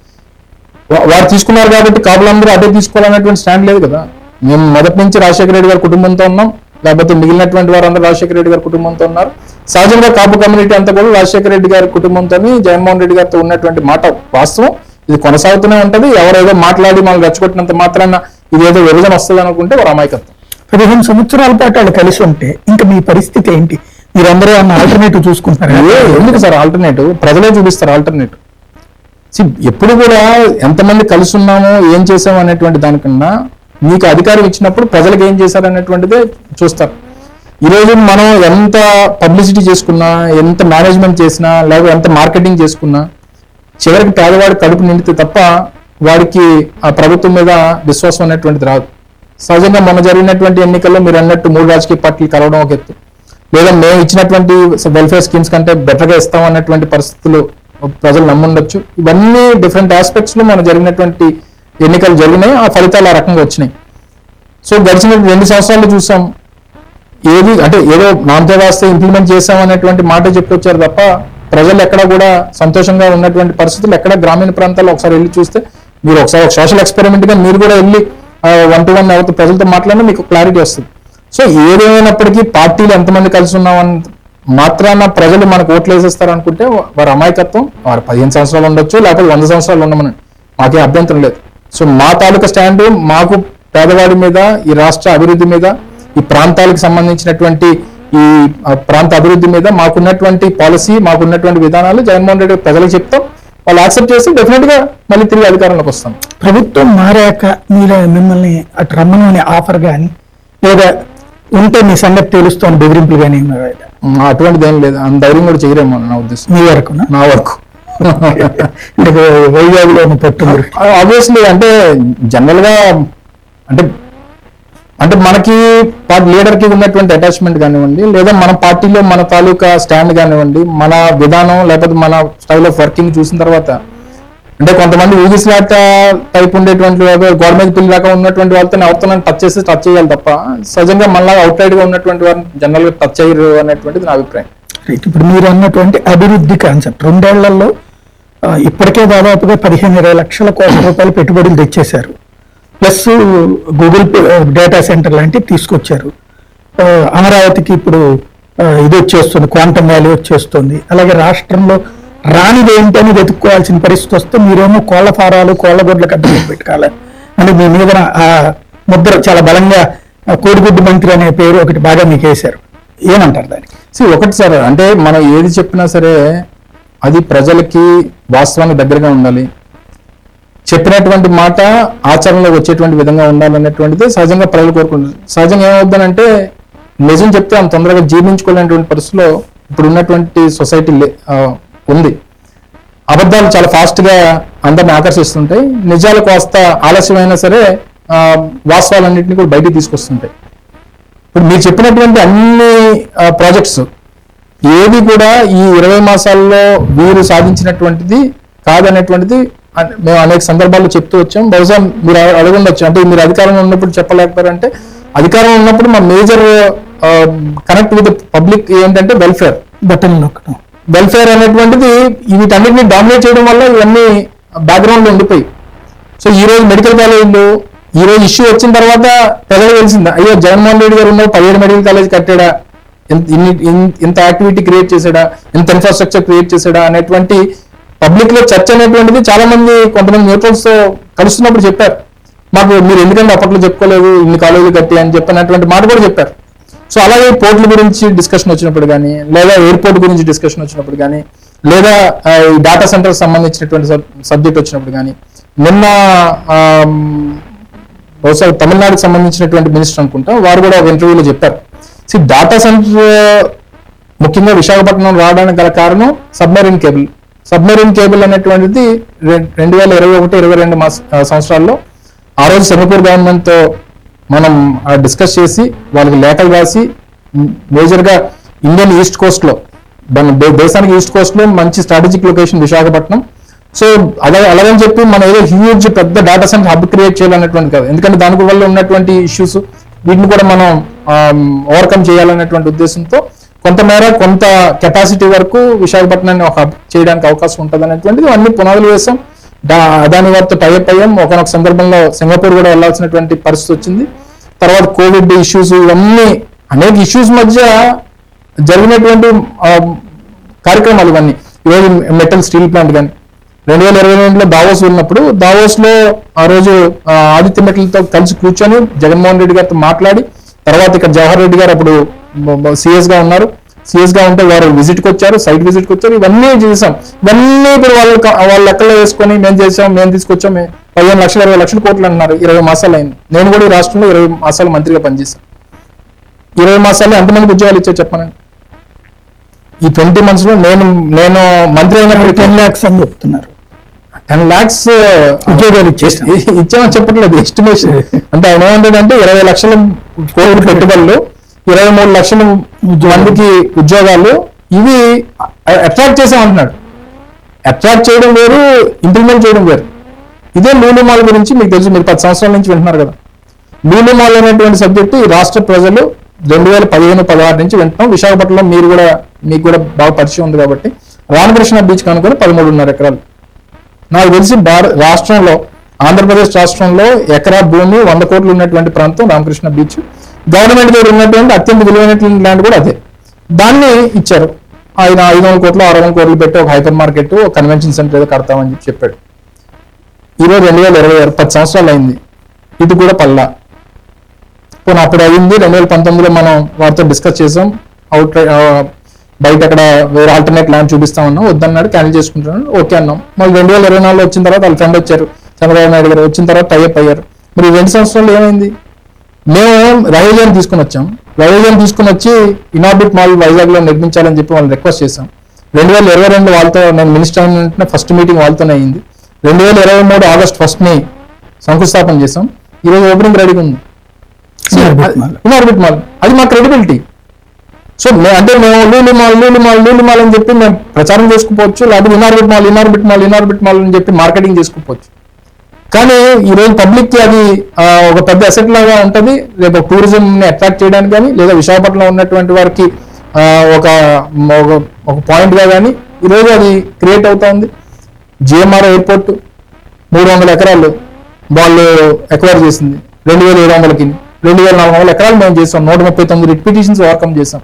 వారు తీసుకున్నారు కాబట్టి కాపులందరూ అదే తీసుకోవాలనేటువంటి స్టాండ్ లేదు కదా. మేము మొదటి నుంచి రాజశేఖర రెడ్డి గారి కుటుంబంతో ఉన్నాం, లేకపోతే మిగిలినటువంటి వారు అందరూ రాజశేఖర రెడ్డి గారి కుటుంబంతో ఉన్నారు. సహజంగా కాపు కమ్యూనిటీ అంతా కూడా రాజశేఖర రెడ్డి గారి కుటుంబంతో జగన్మోహన్ రెడ్డి గారితో ఉన్నటువంటి మాట వాస్తవం. ఇది కొనసాగుతూనే ఉంటది. ఎవరేదో మాట్లాడి మనం రెచ్చగొట్టినంత మాత్రాన ఇదేదో విభజన వస్తుంది అనుకుంటే వారు అమాయకత్వం. 15 సంవత్సరాల పాటు వాళ్ళు కలిసి ఉంటే ఇంకా మీ పరిస్థితి ఏంటి? మీరందరూ అన్న ఆల్టర్నేటివ్ చూసుకుంటారు. ఎందుకు సార్ ఆల్టర్నేటివ్? ప్రజలే చూపిస్తారు ఆల్టర్నేటివ్. ఎప్పుడు కూడా ఎంతమంది కలిసి ఉన్నామో ఏం చేసాము అనేటువంటి దానికన్నా మీకు అధికారం ఇచ్చినప్పుడు ప్రజలకు ఏం చేశారు అనేటువంటిదే చూస్తారు. ఈరోజు మనం ఎంత పబ్లిసిటీ చేసుకున్నా, ఎంత మేనేజ్మెంట్ చేసినా, లేకపోతే ఎంత మార్కెటింగ్ చేసుకున్నా చివరికి పేదవాడి కడుపు నిండితే తప్ప వాడికి ఆ ప్రభుత్వం మీద విశ్వాసం అనేటువంటిది రాదు. సహజంగా మొన్న జరిగినటువంటి ఎన్నికల్లో మీరు అన్నట్టు 3 రాజకీయ పార్టీలు కలవడం ఒక ఎత్తు, లేదా మేము ఇచ్చినటువంటి వెల్ఫేర్ స్కీమ్స్ కంటే బెటర్గా ఇస్తాం అన్నటువంటి పరిస్థితులు ప్రజలు నమ్ముండొచ్చు. ఇవన్నీ డిఫరెంట్ ఆస్పెక్ట్స్ లో మనం జరిగినటువంటి ఎన్నికలు జరిగినాయి. ఆ ఫలితాలు ఆ రకంగా వచ్చినాయి. సో గడిచిన 2 సంవత్సరాలు చూసాం ఏదో నామకే వాస్తే ఇంప్లిమెంట్ చేసాం అనేటువంటి మాట చెప్పుకొచ్చారు తప్ప ప్రజలు ఎక్కడ కూడా సంతోషంగా ఉన్నటువంటి పరిస్థితులు ఎక్కడ గ్రామీణ ప్రాంతాల్లో ఒకసారి వెళ్ళి చూస్తే మీరు ఒకసారి ఒక సోషల్ ఎక్స్పెరిమెంట్ గా మీరు కూడా వెళ్ళి 1-to-1 ఎవరితో ప్రజలతో మాట్లాడినా మీకు క్లారిటీ వస్తుంది. సో ఏదేమైనప్పటికీ పార్టీలు ఎంతమంది కలిసి ఉన్నామని మాత్రాన ప్రజలు మనకు ఓట్లు వేసేస్తారు అనుకుంటే వారి అమాయకత్వం. వారు 15 సంవత్సరాలు ఉండొచ్చు, లేకపోతే 100 సంవత్సరాలు ఉండమని మాకే అభ్యంతరం లేదు. సో మా తాలూకా స్టాండ్ మాకు పేదవాడి మీద, ఈ రాష్ట్ర అభివృద్ధి మీద, ఈ ప్రాంతాలకు సంబంధించినటువంటి ఈ ప్రాంత అభివృద్ధి మీద మాకున్నటువంటి పాలసీ, మాకున్నటువంటి విధానాలు జగన్మోహన్ రెడ్డి ప్రజలకు చెప్తాం. వాళ్ళు యాక్సెప్ట్ చేసి డెఫినెట్ గా మళ్ళీ తిరిగి అధికారంలోకి వస్తాం. ప్రభుత్వం మారాక మీరు మిమ్మల్ని అటు రమ్మని ఆఫర్ కానీ లేదా ఉంటే మీ సంగతి తెలుస్తాను బెదిరింపులు కానీ అటువంటిది ఏం లేదు. అంత ధైర్యం కూడా చేయరేమో నా ఉద్దేశం. మీ వరకు నా వరకు వైజాగ్లో పట్టుంది ఆబ్వియస్లీ. అంటే జనరల్ గా అంటే మనకి లీడర్ కి ఉన్నటువంటి అటాచ్మెంట్ కానివ్వండి, లేదా మన పార్టీలో మన తాలూకా స్టాండ్ కానివ్వండి, మన విధానం లేకపోతే మన స్టైల్ ఆఫ్ వర్కింగ్ చూసిన తర్వాత అంటే కొంతమంది ఊగిసలాట టైప్ ఉండేటువంటి గోడ మీద పిల్లి దాకా ఉన్నటువంటి వాళ్ళతో ఎవరితో టచ్ చేయాలి తప్ప సహజంగా మళ్ళీ అవుట్ రైడ్ గా ఉన్నటువంటి వారిని జనరల్ గా టచ్ చేయరు అనేటువంటిది నా అభిప్రాయం. ఇప్పుడు మీరు అన్నటువంటి అభివృద్ధి కాన్సెప్ట్ 2 ఏళ్లలో ఇప్పటికే దాదాపుగా 15-20 లక్షల కోట్ల రూపాయలు పెట్టుబడులు తెచ్చేశారు. ప్లస్ గూగుల్ డేటా సెంటర్ లాంటివి తీసుకొచ్చారు. అమరావతికి ఇప్పుడు ఇది వచ్చేస్తుంది, క్వాంటమ్ వ్యాలీ వచ్చేస్తుంది. అలాగే రాష్ట్రంలో రానిది ఏంటని వెతుక్కోవాల్సిన పరిస్థితి వస్తే మీరేమో కోళ్ల ఫారాలు, కోళ్ల గుడ్ల కట్టలు పెట్టుకోవాలి అని మీ మీద ఆ ముద్ర చాలా బలంగా కోడిగుడ్డు మంత్రి అనే పేరు ఒకటి బాగా మీకు వేశారు. ఏమంటారు దానికి? ఒకటి సార్, అంటే మనం ఏది చెప్పినా సరే అది ప్రజలకి వాస్తవానికి దగ్గరగా ఉండాలి, చెప్పినటువంటి మాట ఆచరణలో వచ్చేటువంటి విధంగా ఉండాలనేటువంటిది సహజంగా ప్రజలు కోరుకుంటారు. సహజంగా ఏమవుతుందంటే నిజం చెప్తే అంత తొందరగా జీర్ణించుకోలేనటువంటి పరిస్థితిలో ఇప్పుడు ఉన్నటువంటి సొసైటీ ఉంది. అబద్ధాలు చాలా ఫాస్ట్ గా అందరిని ఆకర్షిస్తుంటాయి, నిజాలు కాస్త ఆలస్యమైనా సరే వాస్తవాలన్నింటినీ కూడా బయటికి తీసుకొస్తుంటాయి. ఇప్పుడు మీరు చెప్పినటువంటి అన్ని ప్రాజెక్ట్స్ ఏవి కూడా ఈ 20 మాసాల్లో వీరు సాధించినటువంటిది కాదనేటువంటిది మేము అనేక సందర్భాల్లో చెప్తూ వచ్చాం. బహుశా మీరు అడగండొచ్చు, అంటే మీరు అధికారంలో ఉన్నప్పుడు చెప్పలేకపోయారంటే, అధికారంలో ఉన్నప్పుడు మా మేజర్ కనెక్ట్ విత్ పబ్లిక్ ఏంటంటే వెల్ఫేర్ బటన్ నొక్కడం. వెల్ఫేర్ అనేటువంటిది వీటన్నిటిని డామినేట్ చేయడం వల్ల ఇవన్నీ బ్యాక్గ్రౌండ్ లో ఉండిపోయి. సో ఈ రోజు మెడికల్ కాలేజీలు ఈ రోజు ఇష్యూ వచ్చిన తర్వాత ప్రజలు తెలిసిందా, అయ్యో జగన్మోహన్ రెడ్డి గారు ఉన్న 17 మెడికల్ కాలేజ్ కట్టాడా, ఇంత యాక్టివిటీ క్రియేట్ చేశాడా, ఇంత ఇన్ఫ్రాస్ట్రక్చర్ క్రియేట్ చేశాడా అనేటువంటి పబ్లిక్ లో చర్చ అనేటువంటిది చాలా మంది కొంతమంది న్యూట్రల్స్ తో కలుస్తున్నప్పుడు చెప్పారు. మాకు మీరు ఎందుకంటే అప్పట్లో చెప్పుకోలేదు ఇన్ని కాలేజీలు కట్టి అని చెప్పినటువంటి మాట కూడా చెప్పారు. సో అలాగే పోర్టుల గురించి డిస్కషన్ వచ్చినప్పుడు కానీ, లేదా ఎయిర్పోర్ట్ గురించి డిస్కషన్ వచ్చినప్పుడు కానీ, లేదా డేటా సెంటర్ సంబంధించినటువంటి సబ్జెక్ట్ వచ్చినప్పుడు కానీ, నిన్న బహుశా తమిళనాడుకి సంబంధించినటువంటి మినిస్టర్ అనుకుంటా వారు కూడా ఒక ఇంటర్వ్యూలో చెప్పారు, డేటా సెంటర్ ముఖ్యంగా విశాఖపట్నం రావడానికి గల కారణం సబ్మెరీన్ కేబుల్. సబ్మెరీన్ కేబుల్ అనేటువంటిది 2021-22 సంవత్సరాల్లో ఆ రోజు సింగపూర్ గవర్నమెంట్ తో మనం డిస్కస్ చేసి వాళ్ళకి లేఖలు రాసి మేజర్గా ఇండియన్ ఈస్ట్ కోస్ట్ లో, దేశానికి ఈస్ట్ కోస్ట్ లో మంచి స్ట్రాటజిక్ లొకేషన్ విశాఖపట్నం. సో అలాగని చెప్పి మనం ఏదో హ్యూజ్ పెద్ద డేటా సెంటర్ హబ్ క్రియేట్ చేయాలనేటువంటి కాదు, ఎందుకంటే దాని వల్ల ఉన్నటువంటి ఇష్యూస్ వీటిని కూడా మనం ఓవర్కమ్ చేయాలనేటువంటి ఉద్దేశంతో కొంతమేర కొంత కెపాసిటీ వరకు విశాఖపట్నాన్ని ఒక హబ్ చేయడానికి అవకాశం ఉంటుంది అనేటువంటిది అన్ని పునాదులు వేసాం. అదాని వారితో టైఅప్ అయ్యాం. ఒకనొక సందర్భంలో సింగపూర్ కూడా వెళ్లాల్సినటువంటి పరిస్థితి వచ్చింది. తర్వాత కోవిడ్ ఇష్యూస్, ఇవన్నీ అనేక ఇష్యూస్ మధ్య జరిగినటువంటి కార్యక్రమాలు ఇవన్నీ. ఈరోజు మెటల్ స్టీల్ ప్లాంట్ కానీ 2022లో దావోస్ వెళ్ళినప్పుడు దావోస్ లో ఆ రోజు ఆదిత్య మెటల్తో కలిసి కూర్చొని జగన్మోహన్ రెడ్డి గారితో మాట్లాడి, తర్వాత ఇక్కడ జవహర్ రెడ్డి గారు అప్పుడు సిఎస్ గా ఉన్నారు, సిఎస్ గా ఉంటే వారు విజిట్కి వచ్చారు, సైట్ విజిట్కి వచ్చారు. ఇవన్నీ చేసాం. ఇవన్నీ ఇప్పుడు వాళ్ళ లెక్కలో వేసుకొని మేము చేసాం, మేము తీసుకొచ్చాం, 15 లక్షలు 20 లక్షల కోట్లు అంటున్నారు. 20 మాసాలు అయింది. నేను కూడా ఈ రాష్ట్రంలో 20 మాసాలు మంత్రిగా పనిచేశాను. 20 మాసాల్లో ఎంతమందికి ఉద్యోగాలు ఇచ్చా చెప్పనండి. ఈ 20 months లో నేను మంత్రి అయినప్పుడు 10 lakhs అని చెప్తున్నారు. 10 lakhs ఉద్యోగాలు ఇచ్చామని చెప్పట్లేదు, ఎస్టిమేషన్. అంటే ఆయన ఏమంటాడంటే 20 లక్షల కోట్లు పెట్టుబడులు, 23 లక్షల మందికి ఉద్యోగాలు, ఇవి అట్రాక్ట్ చేసామంటున్నాడు. అట్రాక్ట్ చేయడం వేరు, ఇంప్లిమెంట్ చేయడం వేరు. ఇదే లూలు మాల్ గురించి మీకు తెలుసు, మీరు 10 సంవత్సరాల నుంచి వింటున్నారు కదా. లూలు మాల్ అనేటువంటి సబ్జెక్టు ఈ రాష్ట్ర ప్రజలు 2015-16 నుంచి వింటున్నాం. విశాఖపట్నంలో మీకు కూడా బాగా పరిచయం ఉంది కాబట్టి రామకృష్ణ బీచ్ కనుకొని 13.5 ఎకరాలు. నాకు తెలిసి రాష్ట్రంలో, ఆంధ్రప్రదేశ్ రాష్ట్రంలో ఎకరా భూమి 100 కోట్లు ఉన్నటువంటి ప్రాంతం రామకృష్ణ బీచ్. గవర్నమెంట్ దగ్గర ఉన్నటువంటి అత్యంత విలువైనటువంటి ల్యాండ్ కూడా అదే. దాన్ని ఇచ్చారు. ఆయన 500 కోట్లు 600 కోట్లు పెట్టి ఒక హైపర్ మార్కెట్, ఒక కన్వెన్షన్ సెంటర్ ఏదో కడతామని చెప్పాడు. ఈరోజు 2026 10 సంవత్సరాలు అయింది, ఇది కూడా పల్లా. పోనీ అప్పుడు అయింది. 2019లో మనం వారితో డిస్కస్ చేసాం. బయట అక్కడ వేరే ఆల్టర్నేట్ ల్యాండ్ చూపిస్తామన్నాం, వద్దన్నాడు, క్యాన్సిల్ చేసుకుంటున్నాడు. ఓకే అన్నాం. మళ్ళీ 2024లో వచ్చిన తర్వాత వాళ్ళ ఫ్రెండ్ వచ్చారు, చంద్రబాబు నాయుడు గారు వచ్చిన తర్వాత టైఅప్ అయ్యారు. మరి 2 సంవత్సరాలు ఏమైంది? మేము రైల్వేని తీసుకుని వచ్చాం. రైల్వేని తీసుకుని వచ్చి ఇనార్బిట్ మాల్ వైజాగ్ లో నిర్మించాలని చెప్పి వాళ్ళని రిక్వెస్ట్ చేశాం. 2022 వాళ్ళతో నేను మినిస్టర్ అయిన ఫస్ట్ మీటింగ్ వాళ్ళతోనే అయింది. 2023 August 1ని శంకుస్థాపన చేశాం. ఈరోజు ఓపెనింగ్ రెడీగా ఉంది ఇనార్బిట్ మాల్. అది మా క్రెడిబిలిటీ. సో అంటే మేము లూలు మాల్ అని చెప్పి మేము ప్రచారం చేసుకోవచ్చు, లేకపోతే ఇనార్బిట్ మాల్ అని చెప్పి మార్కెటింగ్ చేసుకోవచ్చు. కానీ ఈరోజు పబ్లిక్ కి అది ఒక పెద్ద అసెట్ లాగా ఉంటుంది. రేపు టూరిజం ని అట్రాక్ట్ చేయడానికి కానీ, లేదా విశాఖపట్నంలో ఉన్నటువంటి వారికి ఒక పాయింట్ గా కానీ ఈరోజు అది క్రియేట్ అవుతా ఉంది. జిఎంఆర్ ఎయిర్పోర్ట్ 300 ఎకరాలు వాళ్ళు ఎక్వైర్ చేసింది 2,700కి, 2,400 ఎకరాలు మేము చేసాం. 139 రిట్ పిటిషన్స్ ఓవర్కమ్ చేసాం.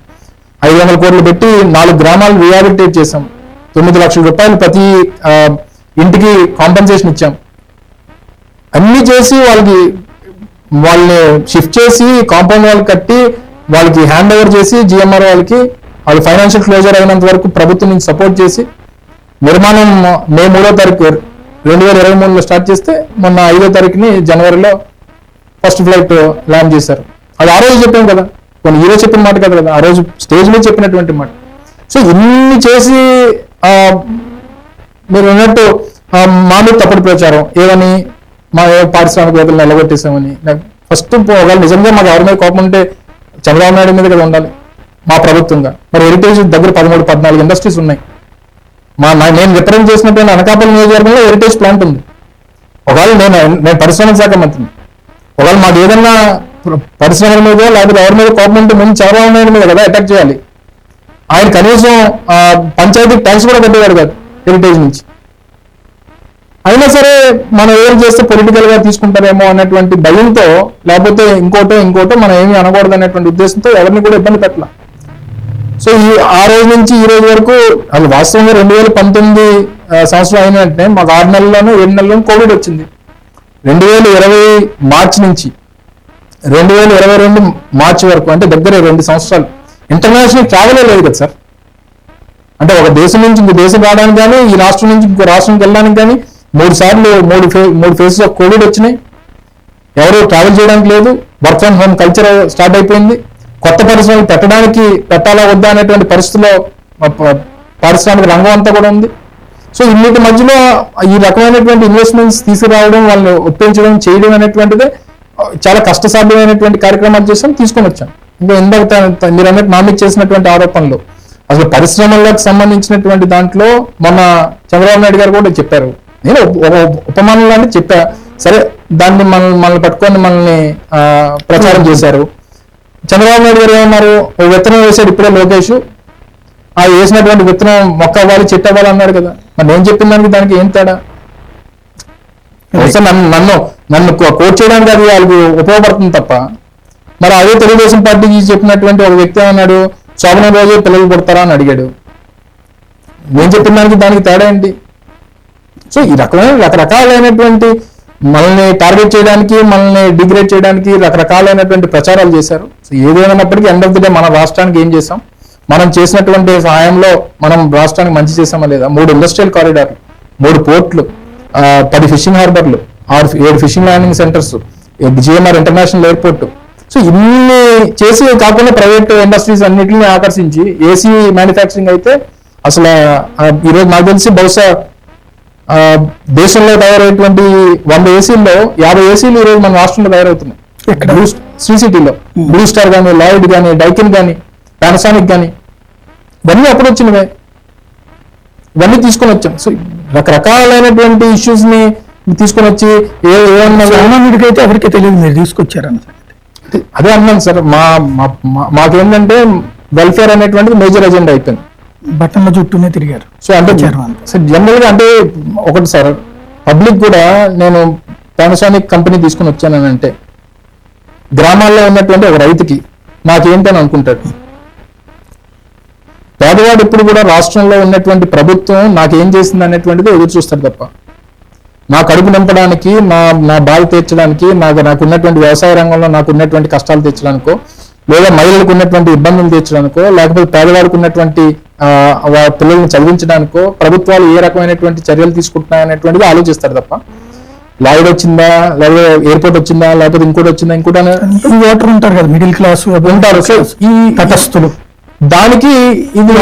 500 కోట్లు పెట్టి 4 గ్రామాలు రిహాబిలిటేట్ చేసాం. 9 లక్షల రూపాయలు ప్రతి ఇంటికి కాంపెన్సేషన్ ఇచ్చాం. అన్ని చేసి వాళ్ళని షిఫ్ట్ చేసి కాంపౌండ్ వాళ్ళు కట్టి వాళ్ళకి హ్యాండ్ ఓవర్ చేసి జిఎంఆర్ వాళ్ళకి వాళ్ళు ఫైనాన్షియల్ క్లోజర్ అయినంత వరకు ప్రభుత్వం నుంచి సపోర్ట్ చేసి నిర్మాణం మే 3వ తారీఖు 2023లో స్టార్ట్ చేస్తే మొన్న 5వ తారీఖుని జనవరిలో ఫస్ట్ ఫ్లైట్ ల్యాండ్ చేశారు. అది ఆ రోజు చెప్పాం కదా, కొన్ని ఈరోజు చెప్పిన మాట కదా కదా, ఆ రోజు స్టేజ్ మీద చెప్పినటువంటి మాట. సో ఇన్ని చేసి మీరు అన్నట్టు మా మీద తప్పుడు ప్రచారం ఏమని, మా పారిశ్రామికవేత్తలు నిలగొట్టేసామని. ఫస్ట్ ఒకవేళ నిజంగా మా గవర్నమెంట్ కోపం ఉంటే చంద్రబాబు నాయుడు మీద కదా ఉండాలి, మా ప్రభుత్వంగా. మరి హెరిటేజ్ దగ్గర 13-14 ఇండస్ట్రీస్ ఉన్నాయి. నేను రిప్రజెంట్ చేసినటువంటి అనకాపల్లి నియోజకవర్గంలో హెరిటేజ్ ప్లాంట్ ఉంది. ఒకవేళ నేను పరిశ్రమల శాఖ మంత్రిని, ఒకవేళ మాకు ఏదన్నా పరిశ్రమల మీద లేకపోతే ఎవరి మీద కోపం ఉంటే ముందు చంద్రబాబు నాయుడు మీద కదా అటాక్ చేయాలి. ఆయన కనీసం పంచాయతీ ట్యాక్స్ కూడా కట్టేవాడు కాదు హెరిటేజ్ నుంచి. అయినా సరే మనం ఏం చేస్తే పొలిటికల్ గా తీసుకుంటారేమో అన్నటువంటి భయంతో, లేకపోతే ఇంకోటో మనం ఏమీ అనకూడదు అనేటువంటి ఉద్దేశంతో ఎవరిని కూడా ఇబ్బంది పెట్టాల. సో ఆ రోజు నుంచి ఈ రోజు వరకు అది వాస్తవంగా 2019 సంవత్సరం అయిన వెంటనే మాకు 6 నెలల్లోనూ 7 నెలల్లోనూ కోవిడ్ వచ్చింది. 2020 మార్చి నుంచి 2022 మార్చి వరకు, అంటే దగ్గర 2 సంవత్సరాలు ఇంటర్నేషనల్ ట్రావెలే లేదు కదా సార్. అంటే ఒక దేశం నుంచి ఇంకో దేశం రావడానికి కానీ, ఈ రాష్ట్రం నుంచి ఇంకో రాష్ట్రంకి వెళ్ళడానికి కానీ 3 ఫేజెస్ ఆఫ్ కోవిడ్ వచ్చినాయి. ఎవరు ట్రావెల్ చేయడానికి లేదు. Work from home culture start అయిపోయింది. కొత్త పరిశ్రమలు పెట్టాలా వద్దా అనేటువంటి పరిస్థితుల్లో పారిశ్రామిక రంగం అంతా కూడా ఉంది. సో ఇన్నిటి మధ్యలో ఈ రకమైనటువంటి ఇన్వెస్ట్మెంట్స్ తీసుకురావడం, వాళ్ళని ఒప్పించడం, చేయడం అనేటువంటిది చాలా కష్టసాధ్యమైనటువంటి కార్యక్రమాలు తీసుకొని వచ్చాం. ఇంకా ఇందాక మీరు అన్నట్టు నా మీద చేసినటువంటి ఆరోపణలు, అసలు పరిశ్రమలకు సంబంధించినటువంటి దాంట్లో మొన్న చంద్రబాబు నాయుడు గారు కూడా చెప్పారు. నేను ఉపమానం లాంటి చెప్పా. సరే, దాన్ని మనల్ని పట్టుకొని మనల్ని ప్రచారం చేశారు. చంద్రబాబు నాయుడు గారు ఏమన్నారు, ఓ విత్తనం వేశాడు ఇప్పుడే లోకేష్, ఆ వేసినటువంటి విత్తనం మొక్క అవ్వాలి, చెట్టు అవ్వాలి అన్నాడు కదా. మరి నేను చెప్పిన దానికి ఏం తేడా? నన్ను కోట్ చేయడానికి అది వాళ్ళకి ఉపయోగపడుతుంది తప్ప. మరి అదే తెలుగుదేశం పార్టీకి చెప్పినటువంటి ఒక వ్యక్తి అన్నాడు, శోభన రోజు పిల్లలు పుడతారా అని అడిగాడు. నేను చెప్పిన దానికి తేడా ఏంటి? సో ఈ రకరకాలైనటువంటి మనల్ని టార్గెట్ చేయడానికి, మనల్ని డిగ్రేడ్ చేయడానికి రకరకాలైనటువంటి ప్రచారాలు చేశారు. సో ఏదేమైనప్పటికీ ఎండ్ ఆఫ్ ది డే మన రాష్ట్రానికి ఏం చేసాం, మనం చేసినటువంటి సహాయంలో మనం రాష్ట్రానికి మంచి చేసామా లేదా? 3 ఇండస్ట్రియల్ కారిడార్లు, 3 పోర్ట్లు, 10 ఫిషింగ్ హార్బర్లు, 7 fishing landing centres, GMR international airport. So ఇన్ని చేసి కాకుండా ప్రైవేట్ ఇండస్ట్రీస్ అన్నింటినీ ఆకర్షించి ఏసీ మ్యానుఫ్యాక్చరింగ్ అయితే అసలు ఈరోజు నాకు తెలిసి బహుశా దేశంలో తయారయ్యేటువంటి 100 ఏసీల్లో 50 ఏసీలు ఈరోజు మన రాష్ట్రంలో తయారవుతున్నాయి. శ్రీ సిటీలో బ్లూ స్టార్ కానీ, లాయిడ్ కానీ, డైకిన్ కానీ, పానాసోనిక్ కానీ, ఇవన్నీ అప్పుడు వచ్చినవే. ఇవన్నీ తీసుకొని వచ్చాం. సో రకరకాలైనటువంటి ఇష్యూస్ ని తీసుకొని వచ్చి సామాన్యుడికైతే ఎవరికి తెలియదు మీరు తీసుకొచ్చారని. అదే అన్నాను సార్, మాకేంటంటే వెల్ఫేర్ అనేటువంటిది మేజర్ ఎజెండా అయిపోయింది. బట్టల చుట్టూనే తిరిగారు. సో అంటే జనరల్ గా అంటే ఒకటి సార్, పబ్లిక్ కూడా నేను పానాసోనిక్ కంపెనీ తీసుకుని వచ్చానని అంటే గ్రామాల్లో ఉన్నటువంటి ఒక రైతుకి నాకేంటని అనుకుంటాడు. పేదవాడు ఇప్పుడు కూడా రాష్ట్రంలో ఉన్నటువంటి ప్రభుత్వం నాకేం చేసింది అనేటువంటిది ఎదురు చూస్తాడు తప్ప, నా కడుపు నింపడానికి, నా బాధ తీర్చడానికి, నాకు ఉన్నటువంటి వ్యవసాయ రంగంలో నాకు ఉన్నటువంటి కష్టాలు తీర్చడానికో, లేదా మహిళలకు ఉన్నటువంటి ఇబ్బందులు తీర్చడానికో, లేకపోతే పేదవాడికి ఉన్నటువంటి పిల్లల్ని చదివించడానికో ప్రభుత్వాలు ఏ రకమైనటువంటి చర్యలు తీసుకుంటున్నాయనేటువంటిది ఆలోచిస్తారు తప్ప, లాయిడ్ వచ్చిందా, లేదా ఎయిర్పోర్ట్ వచ్చిందా, లేకపోతే ఇంకోటి వచ్చిందా, ఇంకోటి ఓటర్ ఉంటారు కదా, మిడిల్ క్లాస్ ఉంటారు. సో ఈ తటస్థులు దానికి ఇది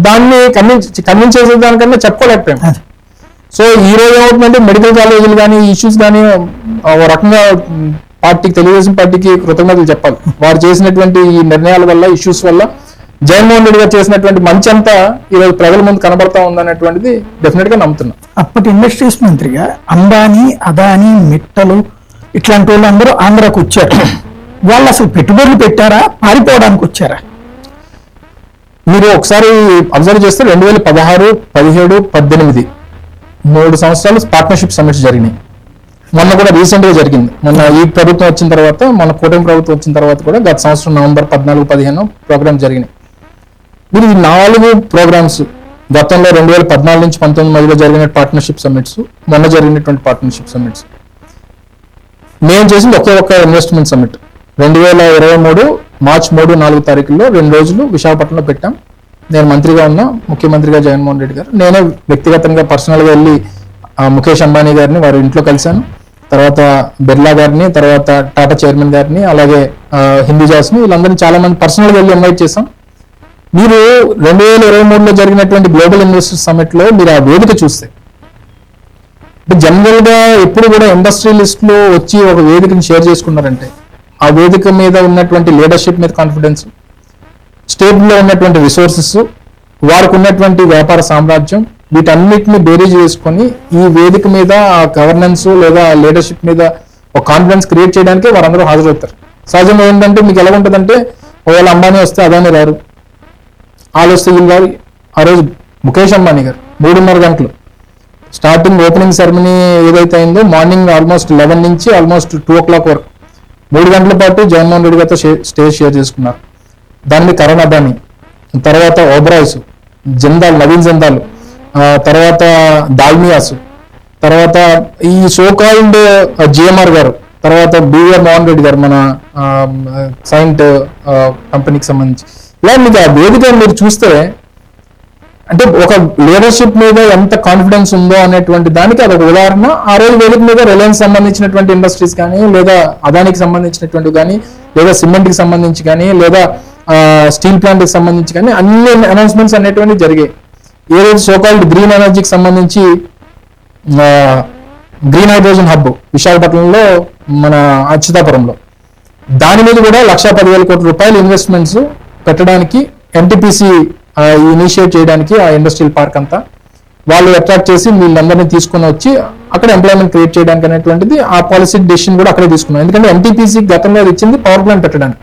దాన్ని కన్విన్స్ చేసే దానికన్నా చెప్పుకోలేకపోయాం. సో ఈ రోజు ఏమవుతుందంటే మెడికల్ కాలేజీలు కానీ, ఇష్యూస్ కానీ ఒక రకంగా తెలుగుదేశం పార్టీకి కృతజ్ఞతలు చెప్పాలి. వారు చేసినటువంటి ఈ నిర్ణయాల వల్ల, ఇష్యూస్ వల్ల జగన్మోహన్ రెడ్డి గారు చేసినటువంటి మంచి అంతా ఈరోజు ప్రజల ముందు కనబడతా ఉందనేటువంటిది డెఫినెట్ గా నమ్ముతున్నాం. అప్పటి ఇండస్ట్రీస్ మంత్రిగా అంబానీ, అదానీ, మిట్టలు ఇట్లాంటి వాళ్ళందరూ ఆంధ్రాకు వచ్చారు. వాళ్ళు అసలు పెట్టుబడులు పెట్టారా, పారిపోవడానికి వచ్చారా? మీరు ఒకసారి అబ్జర్వ్ చేస్తే 2016, 17, 18 3 సంవత్సరాలు పార్ట్నర్షిప్ సమిట్స్ జరిగినాయి. మొన్న కూడా రీసెంట్ గా జరిగింది. మొన్న ఈ ప్రభుత్వం వచ్చిన తర్వాత, మన కూటమి ప్రభుత్వం వచ్చిన తర్వాత కూడా గత సంవత్సరం నవంబర్ 14-15 ప్రోగ్రామ్స్ జరిగినాయి. మీరు ఈ 4 ప్రోగ్రామ్స్ గతంలో 2014 నుంచి 19 మధ్యలో జరిగిన పార్ట్నర్షిప్ సమ్మిట్స్, మొన్న జరిగినటువంటి పార్ట్నర్షిప్ సమ్మిట్స్, మేము చేసింది ఒకే ఒక్క ఇన్వెస్ట్మెంట్ సమ్మిట్ 2023 మార్చి 3-4 తారీఖుల్లో 2 రోజులు విశాఖపట్నంలో పెట్టాం. నేను మంత్రిగా ఉన్నా, ముఖ్యమంత్రిగా జగన్మోహన్ రెడ్డి గారు, నేనే వ్యక్తిగతంగా పర్సనల్గా వెళ్ళి ముఖేష్ అంబానీ గారిని వారి ఇంట్లో కలిశాను, తర్వాత బిర్లా గారిని, తర్వాత టాటా చైర్మన్ గారిని, అలాగే హిందూజాస్ని, వీళ్ళందరినీ చాలా మంది పర్సనల్గా వెళ్ళి ఇన్వైట్ చేశాం. మీరు 2023లో జరిగినటువంటి గ్లోబల్ ఇన్వెస్టర్స్ సమ్మిట్ లో మీరు ఆ వేదిక చూస్తే, జనరల్ గా ఎప్పుడు కూడా ఇండస్ట్రియలిస్టులు వచ్చి ఒక వేదికని షేర్ చేసుకున్నారంటే ఆ వేదిక మీద ఉన్నటువంటి లీడర్షిప్ మీద కాన్ఫిడెన్స్, స్టేట్ లో ఉన్నటువంటి రిసోర్సెస్, వారికి ఉన్నటువంటి వ్యాపార సామ్రాజ్యం, వీటన్నిటిని బేరీజ్ చేసుకొని ఈ వేదిక మీద ఆ గవర్నెన్స్ లేదా లీడర్షిప్ మీద ఒక కాన్ఫిడెన్స్ క్రియేట్ చేయడానికి వారందరూ హాజరవుతారు. సహజంగా ఏంటంటే మీకు ఎలా ఉంటుందంటే, ఒకవేళ అంబానీ వస్తే అదాని రారు, వాళ్ళు వస్తే వీళ్ళు రారు. ఆ రోజు ముఖేష్ అంబానీ గారు 3:30 గంటలు స్టార్టింగ్ ఓపెనింగ్ సెరమనీ ఏదైతే అయిందో, మార్నింగ్ ఆల్మోస్ట్ 11 నుంచి ఆల్మోస్ట్ 2 o'clock వరకు 3 గంటల పాటు జగన్మోహన్ రెడ్డి గారితో స్టేజ్ షేర్ చేసుకున్నారు. దాని మీద కరణ్ అదాని, తర్వాత ఓబ్రాయ్స్, జిందాల్, నవీన్ జిందాల్, తర్వాత దాల్మియాస్, తర్వాత ఈ సోకాల్డ్ జిఎంఆర్ గారు, తర్వాత బివిఆర్ మోహన్ రెడ్డి గారు, మన సైంట్ కంపెనీకి సంబంధించి. ఇలా మీకు ఆ వేదిక మీరు చూస్తే అంటే ఒక లీడర్షిప్ మీద ఎంత కాన్ఫిడెన్స్ ఉందో అనేటువంటి దానికి అదొక ఉదాహరణ. ఆ రోజు వేదిక మీద రిలయన్స్ సంబంధించినటువంటి ఇండస్ట్రీస్ కానీ, లేదా అదానికి సంబంధించినటువంటి కానీ, లేదా సిమెంట్ కి సంబంధించి కానీ, లేదా స్టీల్ ప్లాంట్ కి సంబంధించి కానీ అన్ని అనౌన్స్మెంట్స్ అనేటువంటి జరిగాయి. ఏ రోజు సోకాల్డ్ గ్రీన్ ఎనర్జీకి సంబంధించి గ్రీన్ హైడ్రోజన్ హబ్ విశాఖపట్నంలో, మన అచ్యుతాపురంలో, దాని మీద కూడా 1,10,000 కోట్ల రూపాయలు ఇన్వెస్ట్మెంట్స్ పెట్టడానికి ఎన్టీపీసీ ఇనిషియేట్ చేయడానికి ఆ ఇండస్ట్రియల్ పార్క్ అంతా వాళ్ళు అట్రాక్ట్ చేసి వీళ్ళందరినీ తీసుకుని వచ్చి అక్కడ ఎంప్లాయ్మెంట్ క్రియేట్ చేయడానికి అనేటువంటిది ఆ పాలసీ డెసిషన్ కూడా అక్కడే తీసుకున్నాం. ఎందుకంటే ఎన్టీపీసీ గతంలో ఇచ్చింది పవర్ ప్లాంట్ పెట్టడానికి,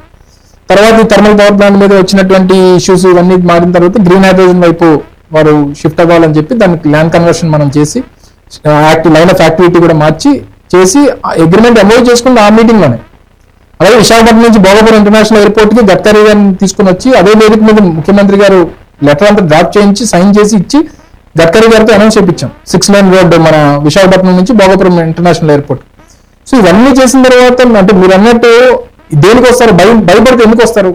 తర్వాత ఈ థర్మల్ పవర్ ప్లాంట్ మీద వచ్చినటువంటి ఇష్యూస్ ఇవన్నీ మారిన తర్వాత గ్రీన్ హైడ్రోజన్ వైపు వారు షిఫ్ట్ అవ్వాలని చెప్పి దానికి ల్యాండ్ కన్వర్షన్ మనం చేసి లైన్ ఆఫ్ యాక్టివిటీ కూడా మార్చి చేసి అగ్రిమెంట్ అమోవ్ చేసుకుంటే ఆ మీటింగ్ లోనే. అలాగే విశాఖపట్నం నుంచి భోగపురం ఇంటర్నేషనల్ ఎయిర్పోర్ట్ కి గడ్కరీ గారిని తీసుకుని వచ్చి అదే వేదిక మీద ముఖ్యమంత్రి గారు లెటర్ అంతా డ్రాఫ్ట్ చేయించి సైన్ చేసి ఇచ్చి గడ్కరీ గారితో అనౌన్స్ చేయించాం 6 lane రోడ్ మన విశాఖపట్నం నుంచి భోగపురం ఇంటర్నేషనల్ ఎయిర్పోర్ట్. సో ఇవన్నీ చేసిన తర్వాత అంటే మీరు అన్నట్టు దేనికి వస్తారు, భయపడితే ఎందుకు వస్తారు?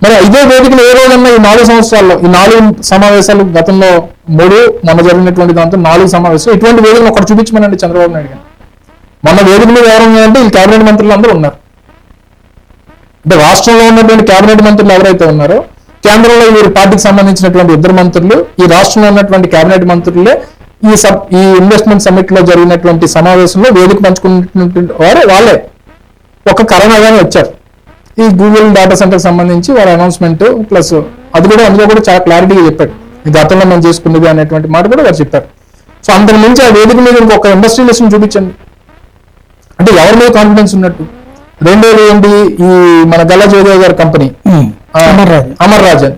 మరి ఇదే వేదికలు ఏ రోజన్నా ఈ 4 సంవత్సరాల్లో ఈ 4 సమావేశాలు, గతంలో 3, మొన్న జరిగినటువంటి దాంతో 4 సమావేశాలు, ఇటువంటి వేదికలు ఒకటి చూపించమనండి చంద్రబాబు నాయుడు గారు. మొన్న వేదిక మీద ఎవరు ఉన్నారంటే వీళ్ళు కేబినెట్ మంత్రులు అందరూ ఉన్నారు. అంటే రాష్ట్రంలో ఉన్నటువంటి కేబినెట్ మంత్రులు ఎవరైతే ఉన్నారో, కేంద్రంలో వీరి పార్టీకి సంబంధించినటువంటి 2 మంత్రులు, ఈ రాష్ట్రంలో ఉన్నటువంటి కేబినెట్ మంత్రులే ఈ ఇన్వెస్ట్మెంట్ సమ్మిట్ లో జరిగినటువంటి సమావేశంలో వేదిక పంచుకున్నటువంటి వారు వాళ్ళే. ఒక కరోనాగానే వచ్చారు. ఈ గూగుల్ డేటా సెంటర్ సంబంధించి వారి అనౌన్స్మెంట్ ప్లస్ అది కూడా అందులో కూడా చాలా క్లారిటీగా చెప్పాడు, ఈ గతంలో మనం చేసుకున్నది అనేటువంటి మాట కూడా వారు చెప్పారు. సో అంతకు మించి ఆ వేదిక మీద ఇంకొక ఇండస్ట్రియలిస్ట్ చూపించండి అంటే ఎవరి మీద కాన్ఫిడెన్స్ ఉన్నట్టు. రెండోది ఏంటి, ఈ మన గల్లా జయదేవ్ గారి కంపెనీ అమర్ రాజా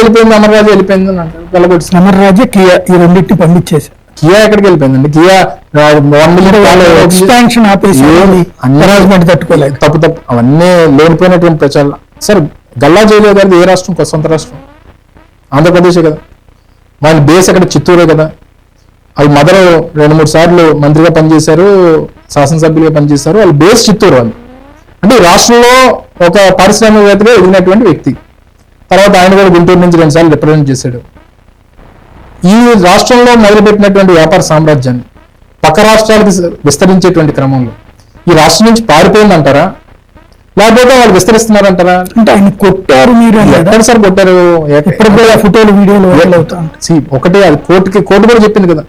వెళ్ళిపోయింది అని అంటారు. గల్లగొట్టి అమర్ రాజా, కియా ఈ రెండింటిని పంపించేసి కియా ఎక్కడికి వెళ్ళిపోయిందండి? కియా 1 million ఎక్స్పాన్షన్ ఆపేసి హెరాస్మెంట్ తట్టుకోలేదు. తప్పు అవన్నీ లేనిపోయినటువంటి ప్రచారం. సార్ గల్లా జయదేవ్ గారిది ఏ రాష్ట్రం? సొంత రాష్ట్రం ఆంధ్రప్రదేశే కదా. వాళ్ళ బేస్ అక్కడ చిత్తూరే కదా. వాళ్ళు మదర్ 2-3 సార్లు మంత్రిగా పనిచేశారు, శాసనసభ్యులుగా పనిచేశారు. వాళ్ళు బేస్ చిత్తూరు. వాళ్ళు అంటే రాష్ట్రంలో ఒక పారిశ్రామికవేత్తగా ఎదిగినటువంటి వ్యక్తి. తర్వాత ఆయన కూడా గుంటూరు నుంచి 2 సార్లు రిప్రజెంట్ చేశాడు. ఈ రాష్ట్రంలో మొదలుపెట్టినటువంటి వ్యాపార సామ్రాజ్యాన్ని పక్క రాష్ట్రాలకు విస్తరించేటువంటి క్రమంలో ఈ రాష్ట్రం నుంచి పారిపోయిందంటారా, లేకపోతే వాళ్ళు విస్తరిస్తున్నారంటారా? అంటే ఆయన కొట్టారు, మీరు ఎక్కడ సార్ కొట్టారు? ఫోటోలు వీడియోలు ఒకటి అది కోర్టు కూడా చెప్పింది కదా.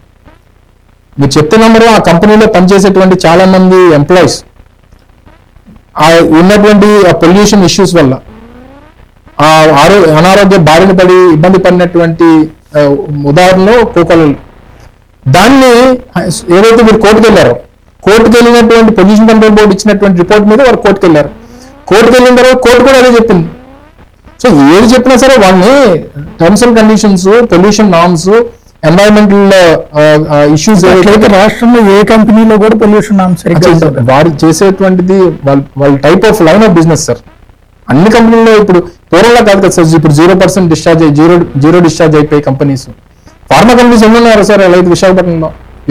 మీరు చెప్తున్నారు ఆ కంపెనీలో పనిచేసేటువంటి చాలా మంది ఎంప్లాయీస్ ఉన్నటువంటి పొల్యూషన్ ఇష్యూస్ వల్ల అనారోగ్య బారిన పడి ఇబ్బంది పడినటువంటి ఉదాహరణలో కోకోలు. దాన్ని ఏదైతే మీరు కోర్టుకు వెళ్ళారో, కోర్టుకు వెళ్ళినటువంటి పొల్యూషన్ కంట్రోల్ బోర్డు ఇచ్చినటువంటి రిపోర్ట్ మీద వారు కోర్టుకు వెళ్ళారు. కోర్టుకు వెళ్ళిన తర్వాత కోర్టు కూడా అదే చెప్పింది. సో ఏది చెప్పినా సరే వాళ్ళని terms and conditions, pollution norms, environmental issues అట్లయితే రాష్ట్రంలో ఏ కంపెనీలో కూడా పొల్యూషన్ నామ్స్ సరిగ్గా ఉండవు కదా. వారు చేసేటువంటిది వాళ్ళ type of line of business sir. అన్ని కంపెనీల్లో ఇప్పుడు పూర్వంలో కాదు కదా సార్, ఇప్పుడు 0% డిశ్చార్జ్ జీరో డిశ్చార్జ్ అయిపోయి కంపెనీస్. ఫార్మా కంపెనీస్ ఎన్ని ఉన్నారు సార్ అలాగే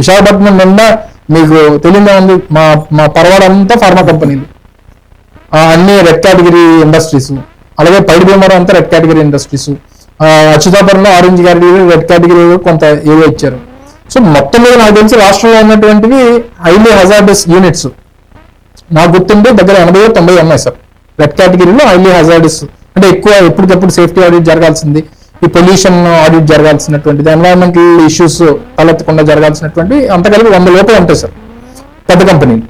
విశాఖపట్నం నిండా మీకు తెలియదే ఉంది. మా పరవాడ అంతా ఫార్మా కంపెనీలు, అన్ని రెడ్ కేటగిరీ ఇండస్ట్రీస్. అలాగే పైడి భీమవరం అంతా రెడ్ కేటగిరీ ఇండస్ట్రీస్. అచ్యుతాపురంలో ఆరెంజ్ కేటగిరీ, రెడ్ కేటగిరీ కొంత ఏవో ఇచ్చారు. సో మొత్తం మీద నాకు తెలిసి రాష్ట్రంలో ఉన్నటువంటివి హైలీ హజార్డస్ యూనిట్స్ నాకు గుర్తుంటే దగ్గర 80-90 ఉన్నాయి సార్ రెడ్ కేటగిరీలో. హైలీ హజార్డస్ అంటే ఎక్కువ ఎప్పటికప్పుడు సేఫ్టీ ఆడిట్ జరగాల్సింది, ఈ పొల్యూషన్ ఆడిట్ జరగాల్సినటువంటిది, ఎన్వైరన్మెంటల్ ఇష్యూస్ తలెత్తకుండా జరగాల్సినటువంటి అంత కలిపి 100 లోపే ఉంటాయి సార్ పెద్ద కంపెనీలు.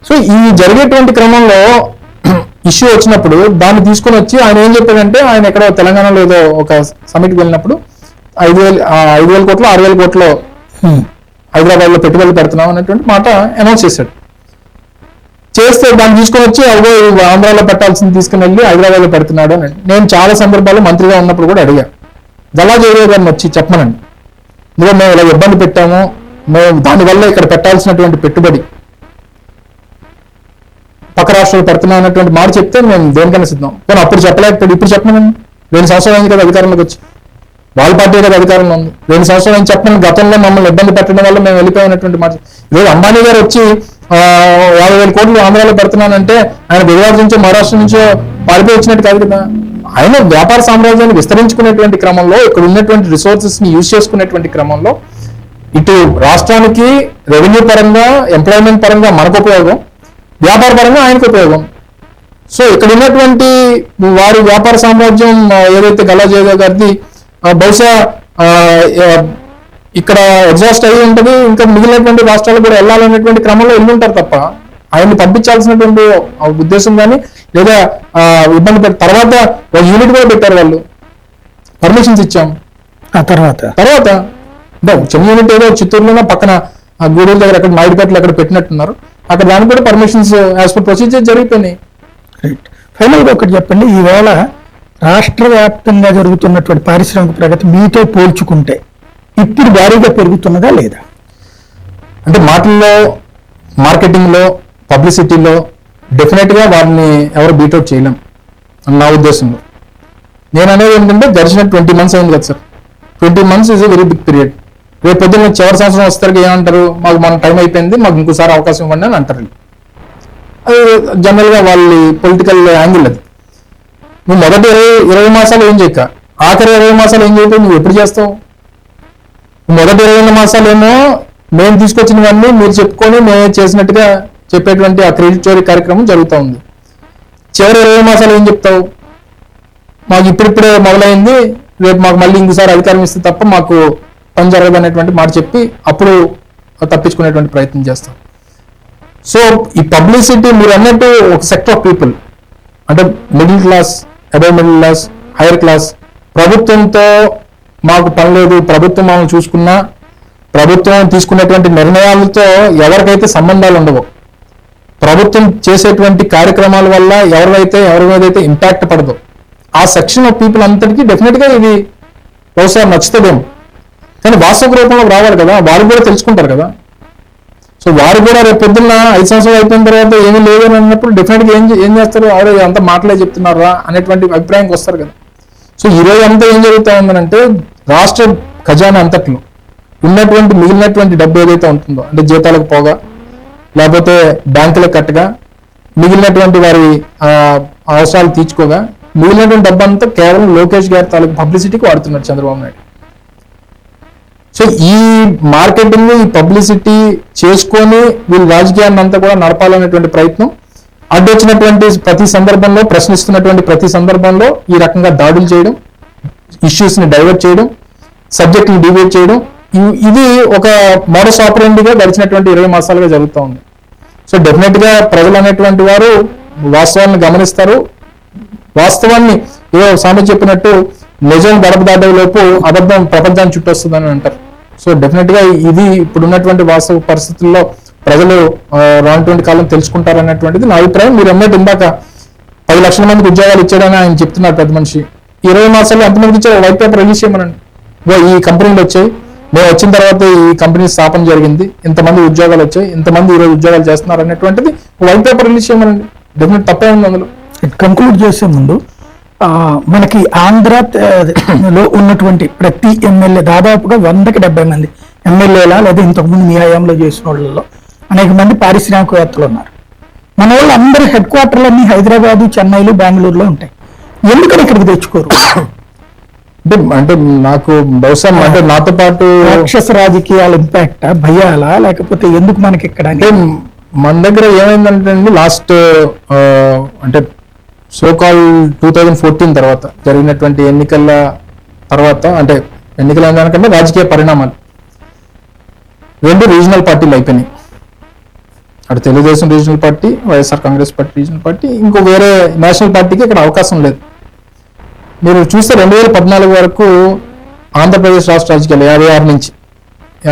సో ఈ జరిగేటువంటి క్రమంలో ఇష్యూ వచ్చినప్పుడు దాన్ని తీసుకొని వచ్చి ఆయన ఏం చెప్పాడంటే, ఆయన ఎక్కడో తెలంగాణలో ఏదో ఒక సమిట్కి వెళ్ళినప్పుడు 5,000 కోట్లు 6,000 కోట్లు హైదరాబాద్ లో పెట్టుబడులు పెడుతున్నాం అనేటువంటి మాట అనౌన్స్ చేశాడు. చేస్తే దాన్ని తీసుకొని వచ్చి అదో ఆంధ్రాలో పెట్టాల్సింది తీసుకుని వెళ్ళి హైదరాబాద్ లో పెడుతున్నాడు అని నేను చాలా సందర్భాల్లో మంత్రిగా ఉన్నప్పుడు కూడా అడిగా. గల్లా జయదేవ్ గారిని వచ్చి చెప్పమనండి, ఇదిగో మేము ఇలా ఇబ్బంది పెట్టాము, మేము దానివల్ల ఇక్కడ పెట్టాల్సినటువంటి పెట్టుబడి పక్క రాష్ట్రాలు పెడుతున్నాం అన్నటువంటి మాట చెప్తే మేము దేనికైనా సిద్ధం. కానీ అప్పుడు చెప్పలేకపోయాడు, ఇప్పుడు చెప్పమనండి. 2 సంవత్సరాలు అయింది కదా అధికారంలోకి వచ్చి, వాళ్ళ పార్టీ కదా అధికారంలో ఉంది. 2 సంవత్సరాలు అని చెప్పమని, గతంలో మమ్మల్ని ఇబ్బంది పెట్టడం వల్ల మేము వెళ్ళిపోయినటువంటి మాట. ఈరోజు అంబానీ గారు వచ్చి 50,000 కోట్లు ఆంధ్రాలో పెడుతున్నానంటే ఆయన గుజరాత్ నుంచో మహారాష్ట్ర నుంచో పారిపోయి వచ్చినట్టు కాదు కదా. ఆయన వ్యాపార సామ్రాజ్యాన్ని విస్తరించుకునేటువంటి క్రమంలో, ఇక్కడ ఉన్నటువంటి రిసోర్సెస్ ని యూజ్ చేసుకునేటువంటి క్రమంలో ఇటు రాష్ట్రానికి రెవెన్యూ పరంగా, ఎంప్లాయ్మెంట్ పరంగా మనకు ఉపయోగం, వ్యాపార పరంగా ఆయనకు ఉపయోగం. సో ఇక్కడ ఉన్నటువంటి వారి వ్యాపార సామ్రాజ్యం ఏదైతే గల్లా జయదేవ్ గారిది బహుశా ఇక్కడ ఎగ్జాస్ట్ అయ్యి ఉంటుంది, ఇంకా మిగిలినటువంటి రాష్ట్రాలు కూడా వెళ్ళాలనేటువంటి క్రమంలో వెళ్ళి ఉంటారు తప్ప ఆయన్ని పంపించాల్సినటువంటి ఉద్దేశం కానీ లేదా ఇబ్బంది పెట్టి తర్వాత ఒక యూనిట్ కూడా పెట్టారు వాళ్ళు, పర్మిషన్స్ ఇచ్చాం. ఆ తర్వాత చిన్న యూనిట్ ఏదో చిత్తూరులోనే పక్కన గూడూరు దగ్గర అక్కడ నాయుడుపేటలో అక్కడ పెట్టినట్టున్నారు, అక్కడ దానికి కూడా పర్మిషన్స్ యాజ్ పర్ ప్రొసీజర్ జరిగిపోయినాయి. రైట్. ఫైనల్గా ఒకటి చెప్పండి, ఈవేళ రాష్ట్ర వ్యాప్తంగా జరుగుతున్నటువంటి పారిశ్రామిక ప్రగతి మీతో పోల్చుకుంటే ఇప్పుడు భారీగా పెరుగుతున్నదా లేదా? అంటే మాటల్లో, మార్కెటింగ్లో, పబ్లిసిటీలో డెఫినెట్గా వారిని ఎవరు బీట్అవుట్ చేయలేం అని నా ఉద్దేశంలో. నేను అనేది ఏంటంటే గడిచిన 20 months అయింది కదా sir. 20 months is a very big period. రేపు పొద్దున్న చివరి సంవత్సరం వస్తారు ఏమంటారు, మాకు మన టైం అయిపోయింది, మాకు ఇంకోసారి అవకాశం ఇవ్వండి అని అంటారు. అది జనరల్గా వాళ్ళ పొలిటికల్ యాంగిల్. అది నువ్వు మొదటి 20 మాసాలు ఏం చేయక ఆఖరి 20 మాసాలు ఏం చేయక నువ్వు ఎప్పుడు చేస్తావు? మొదటి 20 మాసాలు ఏమో మేము తీసుకొచ్చినవన్నీ మీరు చెప్పుకొని మేము చేసినట్టుగా చెప్పేటువంటి ఆ క్రెడిట్ చోరీ కార్యక్రమం జరుగుతూ ఉంది. చివరి 20 మాసాలు ఏం చెప్తావు? మాకు ఇప్పుడిప్పుడే మొదలైంది, రేపు మాకు మళ్ళీ ఇంకోసారి అధికారం ఇస్తే తప్ప మాకు పని జరగదు అనేటువంటి మాట చెప్పి అప్పుడు తప్పించుకునేటువంటి ప్రయత్నం చేస్తాం. సో ఈ పబ్లిసిటీ మీరు అన్నట్టు ఒక సెక్టర్ ఆఫ్ పీపుల్ అంటే middle class, above middle class, hire class, ప్రభుత్వంతో మాకు పని లేదు, ప్రభుత్వం మనం చూసుకున్నా, ప్రభుత్వం తీసుకునేటువంటి నిర్ణయాలతో ఎవరికైతే సంబంధాలు ఉండవు, ప్రభుత్వం చేసేటువంటి కార్యక్రమాల వల్ల ఎవరి మీదైతే ఇంపాక్ట్ పడదు, ఆ సెక్షన్ ఆఫ్ పీపుల్ అంతటికీ డెఫినెట్గా ఇది బహుశా నచ్చుతుందేమో. కానీ వాస్తవ రూపంలో రావాలి కదా, వారు కూడా తెలుసుకుంటారు కదా. సో వారు కూడా రేపు పొద్దున్న 5 సంవత్సరాలు అయిపోయిన తర్వాత ఏమీ లేదు అని అన్నప్పుడు డెఫినెట్గా ఏం చేస్తారు, ఎవరు అంతా మాటలే చెప్తున్నారా అనేటువంటి అభిప్రాయానికి వస్తారు కదా. సో ఈరోజు అంతా ఏం జరుగుతూ ఉందనంటే రాష్ట్ర ఖజానా అంతట్లో ఉన్నటువంటి మిగిలినటువంటి డబ్బు ఏదైతే ఉంటుందో, అంటే జీతాలకు పోగా లేకపోతే బ్యాంకులకు కట్టగా, మిగిలినటువంటి వారి అవసరాలు తీర్చుకోగా మిగిలినటువంటి డబ్బు అంతా కేవలం లోకేష్ గారి తాలూకు పబ్లిసిటీకి వాడుతున్నారు చంద్రబాబు నాయుడు. సో ఈ మార్కెటింగ్, ఈ పబ్లిసిటీ చేసుకొని వీళ్ళు రాజకీయాన్ని అంతా కూడా నడపాలనేటువంటి ప్రయత్నం, అడ్డొచ్చినటువంటి ప్రతి సందర్భంలో, ప్రశ్నిస్తున్నటువంటి ప్రతి సందర్భంలో ఈ రకంగా దాడులు చేయడం, ఇష్యూస్ ని డైవర్ట్ చేయడం, సబ్జెక్ట్ ని డివేట్ చేయడం, ఇది ఒక మోడస్ ఆపరెండిగా గడిచినటువంటి 20 మాసాలుగా జరుగుతూ ఉంది. సో డెఫినెట్ గా ప్రజలు అనేటువంటి వారు వాస్తవాన్ని గమనిస్తారు. వాస్తవాన్ని ఏదో స్వామి చెప్పినట్టు నిజం గడప దాటే లోపు అబద్ధం ప్రపంచాన్ని చుట్టొస్తుందని అంటారు. సో డెఫినెట్ గా ఇది ఇప్పుడున్నటువంటి వాస్తవ పరిస్థితుల్లో ప్రజలు రానటువంటి కాలం తెలుసుకుంటారు అనేటువంటిది నా అభిప్రాయం. మీరు అన్నట్టు ఇందాక 10 లక్షల మందికి ఉద్యోగాలు ఇచ్చాడని ఆయన చెప్తున్నారు పెద్ద మనిషి. 20 మాసాల్లో ఎంతమందికి ఇచ్చారు? వైట్ పేపర్ రిలీజ్ చేయమనండి. ఈ కంపెనీలు వచ్చాయి, మేము వచ్చిన తర్వాత ఈ కంపెనీ స్థాపన జరిగింది, ఇంతమంది ఉద్యోగాలు వచ్చాయి, ఇంతమంది ఈరోజు ఉద్యోగాలు చేస్తున్నారు అనేటువంటిది వైట్ పేపర్ రిలీజ్ చేయమనండి, డెఫినెట్ తప్పే ఉంది అందులో. కంక్లూడ్ చేసే ముందు మనకి ఆంధ్రలో ఉన్నటువంటి ప్రతి ఎమ్మెల్యే దాదాపుగా 170 మంది ఎమ్మెల్యేలా లేదా ఇంతకుముందు మీ హయాంలో చేసిన వాళ్ళలో అనేక మంది పారిశ్రామికవేత్తలు ఉన్నారు. మన వాళ్ళు అందరి హెడ్ క్వార్టర్లన్నీ హైదరాబాదు, చెన్నైలు, బెంగళూరులో ఉంటాయి. ఎందుకని ఇక్కడికి తెచ్చుకోరు? అంటే నాకు బహుశా అంటే నాతో పాటు రాక్షస రాజకీయాల ఇంపాక్ట్ భయాలా, లేకపోతే ఎందుకు మనకి ఇక్కడ అంటే మన దగ్గర ఏమైందంటే అండి, లాస్ట్ అంటే సోకాల్ 2014 తర్వాత జరిగినటువంటి ఎన్నికల తర్వాత, అంటే ఎన్నికల దానికంటే రాజకీయ పరిణామాలు, 2 రీజనల్ పార్టీలు అయిపోయినాయి. అటు Telugu Desam regional party, YSR Congress party regional party, ఇంకో వేరే నేషనల్ పార్టీకి ఇక్కడ అవకాశం లేదు. మీరు చూస్తే 2014 వరకు ఆంధ్రప్రదేశ్ రాష్ట్ర రాజకీయాలు 56 నుంచి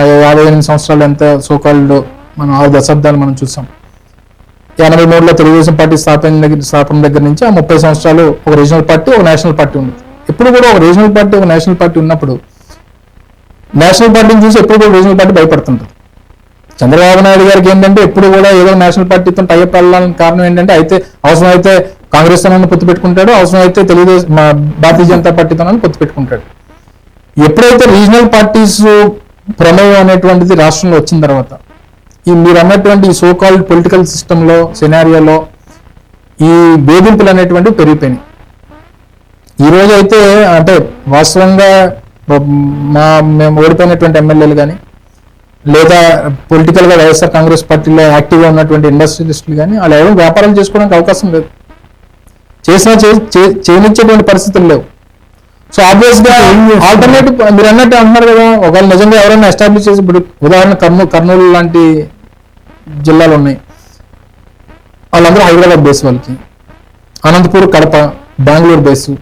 58 సంవత్సరాలు ఎంత సోకాల్డ్ మనం 6 దశాబ్దాలు మనం చూసాం. 83లో తెలుగుదేశం పార్టీ స్థాపన దగ్గర నుంచి ఆ 30 సంవత్సరాలు ఒక రీజనల్ పార్టీ, ఒక నేషనల్ పార్టీ ఉంది. ఎప్పుడు కూడా ఒక రీజనల్ పార్టీ, ఒక నేషనల్ పార్టీ ఉన్నప్పుడు నేషనల్ పార్టీని చూసి ఎప్పుడు కూడా రీజనల్ పార్టీ భయపడుతుంటుంది. చంద్రబాబు నాయుడు గారికి ఏంటంటే ఎప్పుడు కూడా ఏదో నేషనల్ పార్టీతో టైప్ వెళ్ళడానికి కారణం ఏంటంటే, అయితే అవసరమైతే కాంగ్రెస్ తోనని పొత్తు పెట్టుకుంటాడు, అవసరమైతే తెలుగుదేశం భారతీయ జనతా పార్టీతోనని పొత్తు పెట్టుకుంటాడు. ఎప్పుడైతే రీజనల్ పార్టీస్ ప్రమేయం అనేటువంటిది రాష్ట్రంలో వచ్చిన తర్వాత, ఈ మీరు అన్నటువంటి ఈ సోకాల్డ్ పొలిటికల్ సిస్టంలో సినారియోలో ఈ వేధింపులు అనేటువంటివి పెరిగిపోయినాయి. ఈ రోజు అయితే అంటే వాస్తవంగా మేము ఓడిపోయినటువంటి ఎమ్మెల్యేలు కానీ, లేదా పొలిటికల్ గా వైఎస్ఆర్ కాంగ్రెస్ పార్టీలో యాక్టివ్గా ఉన్నటువంటి ఇండస్ట్రియలిస్టులు కానీ వాళ్ళు ఎవరు వ్యాపారాలు చేసుకోవడానికి అవకాశం లేదు, చేసినా చేయనిచ్చేటువంటి పరిస్థితులు లేవు. సో ఆబ్వియస్ గా ఆల్టర్నేటివ్ మీరు అన్నట్టు అంటున్నారు కదా, ఒకవేళ నిజంగా ఎవరైనా ఎస్టాబ్లిష్ చేసి, ఇప్పుడు ఉదాహరణ కర్నూలు లాంటి జిల్లాలు ఉన్నాయి, వాళ్ళందరూ హైదరాబాద్ బేస్, వాళ్ళకి Anantapur, Kadapa, Bengaluru base,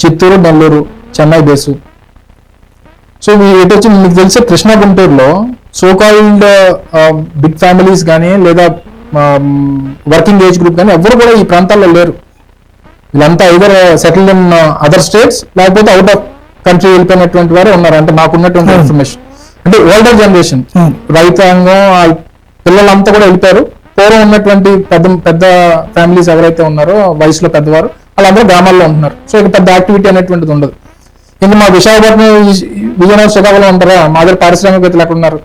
Chittoor, Nellore, Chennai base. So ఇటు వచ్చి మీకు తెలిసే కృష్ణా, గుంటూరులో సోకాల్డ్ బిగ్ ఫ్యామిలీస్ కానీ లేదా వర్కింగ్ ఏజ్ గ్రూప్ కానీ ఎవరు కూడా ఈ ప్రాంతాల్లో లేరు. వీళ్ళంతా either settled in other states, లేకపోతే అవుట్ ఆఫ్ కంట్రీ వెళ్ళిపోయినటువంటి వారు ఉన్నారు. అంటే మాకున్నటువంటి ఇన్ఫర్మేషన్ అంటే ఓల్డర్ జనరేషన్, రైతాంగం పిల్లలంతా కూడా వెళ్ళిపోయారు. పూర్వం ఉన్నటువంటి పెద్ద ఫ్యామిలీస్ ఎవరైతే ఉన్నారో వయసులో పెద్దవారు, వాళ్ళందరూ గ్రామాల్లో ఉంటున్నారు. సో ఇక పెద్ద యాక్టివిటీ అనేటువంటిది ఉండదు. ఇంకా మా విశాఖపట్నం, విజయనగరం, శ్రీకాకుళం ఉంటారా, మా దగ్గర పారిశ్రామికవేత్తలు ఎక్కడ ఉన్నారు?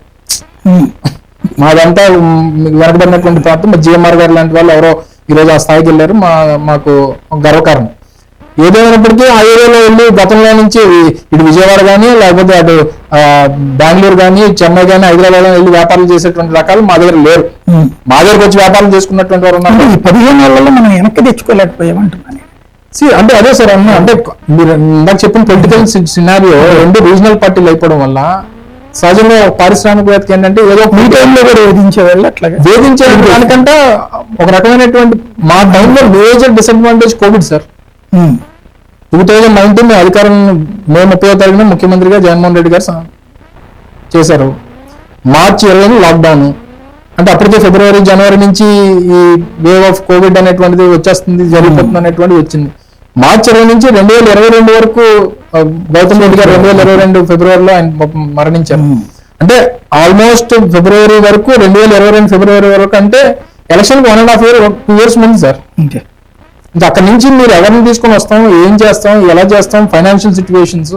మాదంతా వెనకబడినటువంటి ప్రాంతం. మా జిఎంఆర్ గారు లాంటి వాళ్ళు ఎవరో ఈరోజు ఆ స్థాయికి వెళ్ళారు, మాకు గర్వకారణం. ఏదేమైనప్పటికీ ఆ ఏరియాలో వెళ్ళి గతంలో నుంచి ఇటు విజయవాడ కానీ, లేకపోతే అటు బెంగళూరు కానీ, చెన్నై కానీ, హైదరాబాద్ వెళ్ళి వ్యాపారాలు చేసేటువంటి రకాలు మా దగ్గర లేరు. మా దగ్గరకు వచ్చి వ్యాపారం చేసుకున్నటువంటి వారు ఉన్నారు. ఈ 15 ఏళ్లలో మనం వెనక్కి తెచ్చుకోలేకపోయామంటున్నాను. అంటే అదే సార్ అన్న, అంటే మీరు ఇందాక చెప్పిన పొలిటికల్ సినారియో 2 రీజనల్ పార్టీలు అయిపోవడం వల్ల సహజంగా పారిశ్రామికవేత్తకి ఏంటంటే ఏదో మీ టైంలో కూడా వేధించేవాళ్ళు, అట్లాగే వేధించే దానికంటే ఒక రకమైనటువంటి మా టైంలో మేజర్ డిసడ్వాంటేజ్ కోవిడ్ సార్. 2019 అధికారం మే 30వ తారీఖున ముఖ్యమంత్రిగా జగన్మోహన్ రెడ్డి గారు చేశారు. మార్చి 20 లాక్డౌన్. అంటే అప్పటికే ఫిబ్రవరి, జనవరి నుంచి ఈ వేవ్ ఆఫ్ కోవిడ్ అనేటువంటిది వచ్చేస్తుంది, జరిగిపోతుంది అనేటువంటిది వచ్చింది. మార్చి 20 నుంచి 2022 వరకు గౌతమ్ రెడ్డి గారు 2022 ఫిబ్రవరిలో ఆయన మరణించారు. అంటే ఆల్మోస్ట్ ఫిబ్రవరి వరకు 2022 ఫిబ్రవరి వరకు, అంటే ఎలక్షన్ 1.5 year 2 years ముందు సార్. ఇంకా అక్కడి నుంచి మీరు ఎవరిని తీసుకొని వస్తాం, ఏం చేస్తాం, ఎలా చేస్తాం, ఫైనాన్షియల్ సిచ్యువేషన్స్,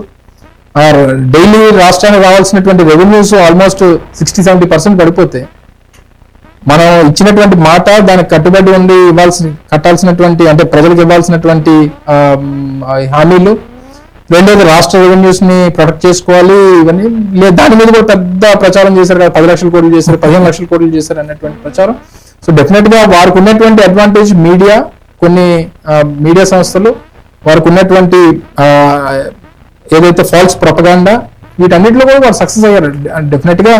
డైలీ రాష్ట్రానికి రావాల్సినటువంటి రెవెన్యూస్ ఆల్మోస్ట్ 60-70% పడిపోతే, మనం ఇచ్చినటువంటి మాట దానికి కట్టుబడి ఉండి కట్టాల్సినటువంటి, అంటే ప్రజలకు ఇవ్వాల్సినటువంటి హామీలు, రెండోది రాష్ట్ర రెవెన్యూస్ ని ప్రొటెక్ట్ చేసుకోవాలి, ఇవన్నీ లేదు. దాని మీద కూడా పెద్ద ప్రచారం చేశారు కదా, 10 లక్షల కోట్లు చేశారు, 15 లక్షల కోట్లు చేశారు అనేటువంటి ప్రచారం. సో డెఫినెట్ గా వారికి ఉన్నటువంటి అడ్వాంటేజ్ మీడియా, కొన్ని మీడియా సంస్థలు, వారికి ఉన్నటువంటి ఏదైతే ఫాల్స్ ప్రొపగాండా, వీటన్నిటిలో కూడా వారు సక్సెస్ అయ్యారు. డెఫినెట్ గా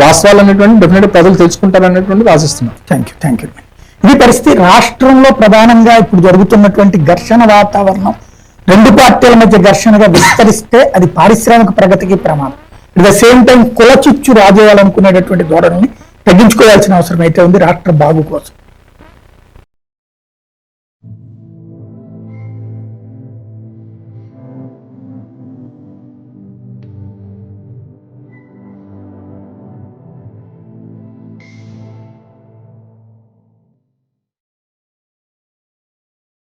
వాస్తవాలు అనేటువంటి డెఫినెట్ ప్రజలు తెలుసుకుంటారు అనేటువంటిది ఆశిస్తున్నాను. Thank you. ఇది పరిస్థితి. రాష్ట్రంలో ప్రధానంగా ఇప్పుడు జరుగుతున్నటువంటి ఘర్షణ వాతావరణం 2 పార్టీల మధ్య ఘర్షణగా విస్తరిస్తే అది పారిశ్రామిక ప్రగతికి ప్రమాదం. అట్ ద సేమ్ టైం కులచిచ్చు రాజేయాలనుకునేటటువంటి ధోరణిని తగ్గించుకోవాల్సిన అవసరం అయితే ఉంది రాష్ట్ర బాగు కోసం.